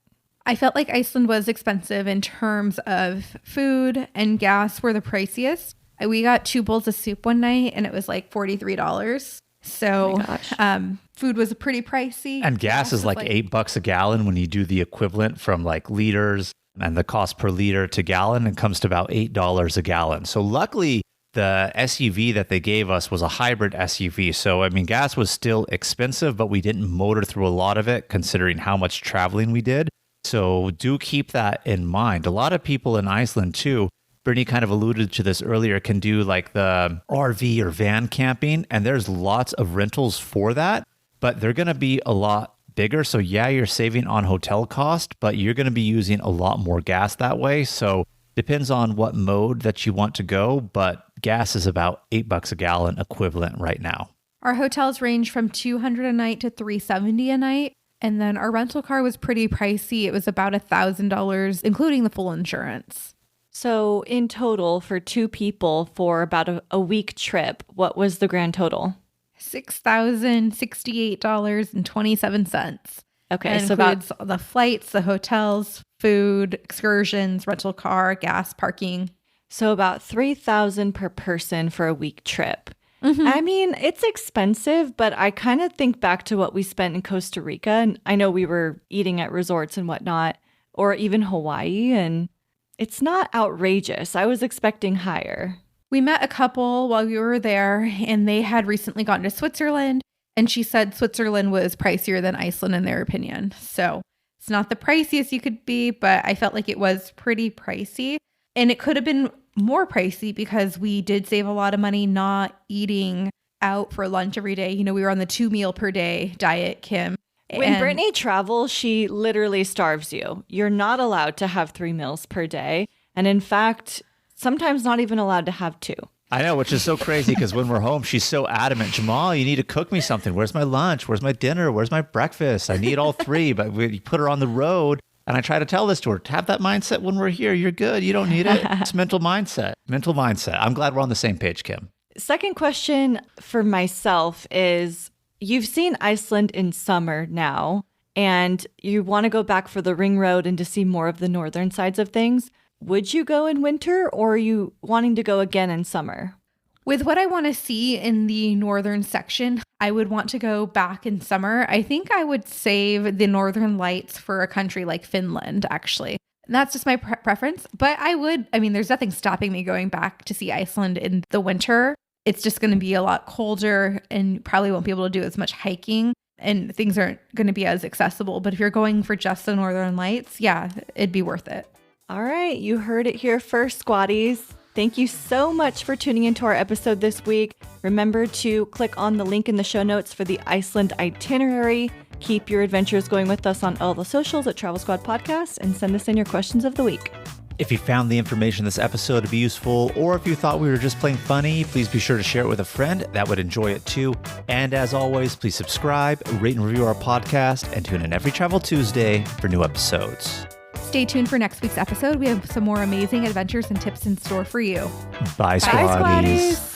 I felt like Iceland was expensive in terms of food, and gas were the priciest. We got 2 bowls of soup one night and it was like $43. So food was pretty pricey. And gas is like $8 a gallon when you do the equivalent from like liters and the cost per liter to gallon. It comes to about $8 a gallon. So luckily, the SUV that they gave us was a hybrid SUV. So, I mean, gas was still expensive, but we didn't motor through a lot of it considering how much traveling we did. So do keep that in mind. A lot of people in Iceland too, Brittany kind of alluded to this earlier, can do like the RV or van camping. And there's lots of rentals for that, but they're going to be a lot bigger. So yeah, you're saving on hotel cost, but you're going to be using a lot more gas that way. So depends on what mode that you want to go, but gas is about $8 a gallon equivalent right now. Our hotels range from $200 a night to $370 a night. And then our rental car was pretty pricey. It was about $1,000, including the full insurance. So in total, for 2 people for about a week trip, what was the grand total? $6,068.27. Okay, so so includes the flights, the hotels, food, excursions, rental car, gas, parking. So about $3,000 per person for a week trip. Mm-hmm. I mean, it's expensive, but I kind of think back to what we spent in Costa Rica. And I know we were eating at resorts and whatnot, or even Hawaii, and it's not outrageous. I was expecting higher. We met a couple while we were there, and they had recently gone to Switzerland, and she said Switzerland was pricier than Iceland in their opinion. So it's not the priciest you could be, but I felt like it was pretty pricey. And it could have been more pricey because we did save a lot of money not eating out for lunch every day. You know, we were on the 2 meal per day diet, Kim. When Brittany travels, she literally starves you. You're not allowed to have 3 meals per day. And in fact, sometimes not even allowed to have 2. I know, which is so crazy because when we're home, she's so adamant. Jamal, you need to cook me something. Where's my lunch? Where's my dinner? Where's my breakfast? I need all 3, but we put her on the road. And I try to tell this to her, have that mindset when we're here. You're good. You don't need it. It's mental mindset. Mental mindset. I'm glad we're on the same page, Kim. Second question for myself is, you've seen Iceland in summer now, and you want to go back for the ring road and to see more of the northern sides of things. Would you go in winter, or are you wanting to go again in summer? With what I want to see in the northern section, I would want to go back in summer. I think I would save the northern lights for a country like Finland, actually. That's just my preference. But there's nothing stopping me going back to see Iceland in the winter. It's just going to be a lot colder and probably won't be able to do as much hiking and things aren't going to be as accessible. But if you're going for just the northern lights, yeah, it'd be worth it. All right, you heard it here first, squatties. Thank you so much for tuning into our episode this week. Remember to click on the link in the show notes for the Iceland itinerary. Keep your adventures going with us on all the socials at Travel Squad Podcast, and send us in your questions of the week. If you found the information in this episode to be useful, or if you thought we were just playing funny, please be sure to share it with a friend that would enjoy it too. And as always, please subscribe, rate and review our podcast, and tune in every Travel Tuesday for new episodes. Stay tuned for next week's episode. We have some more amazing adventures and tips in store for you. Bye, squaddies.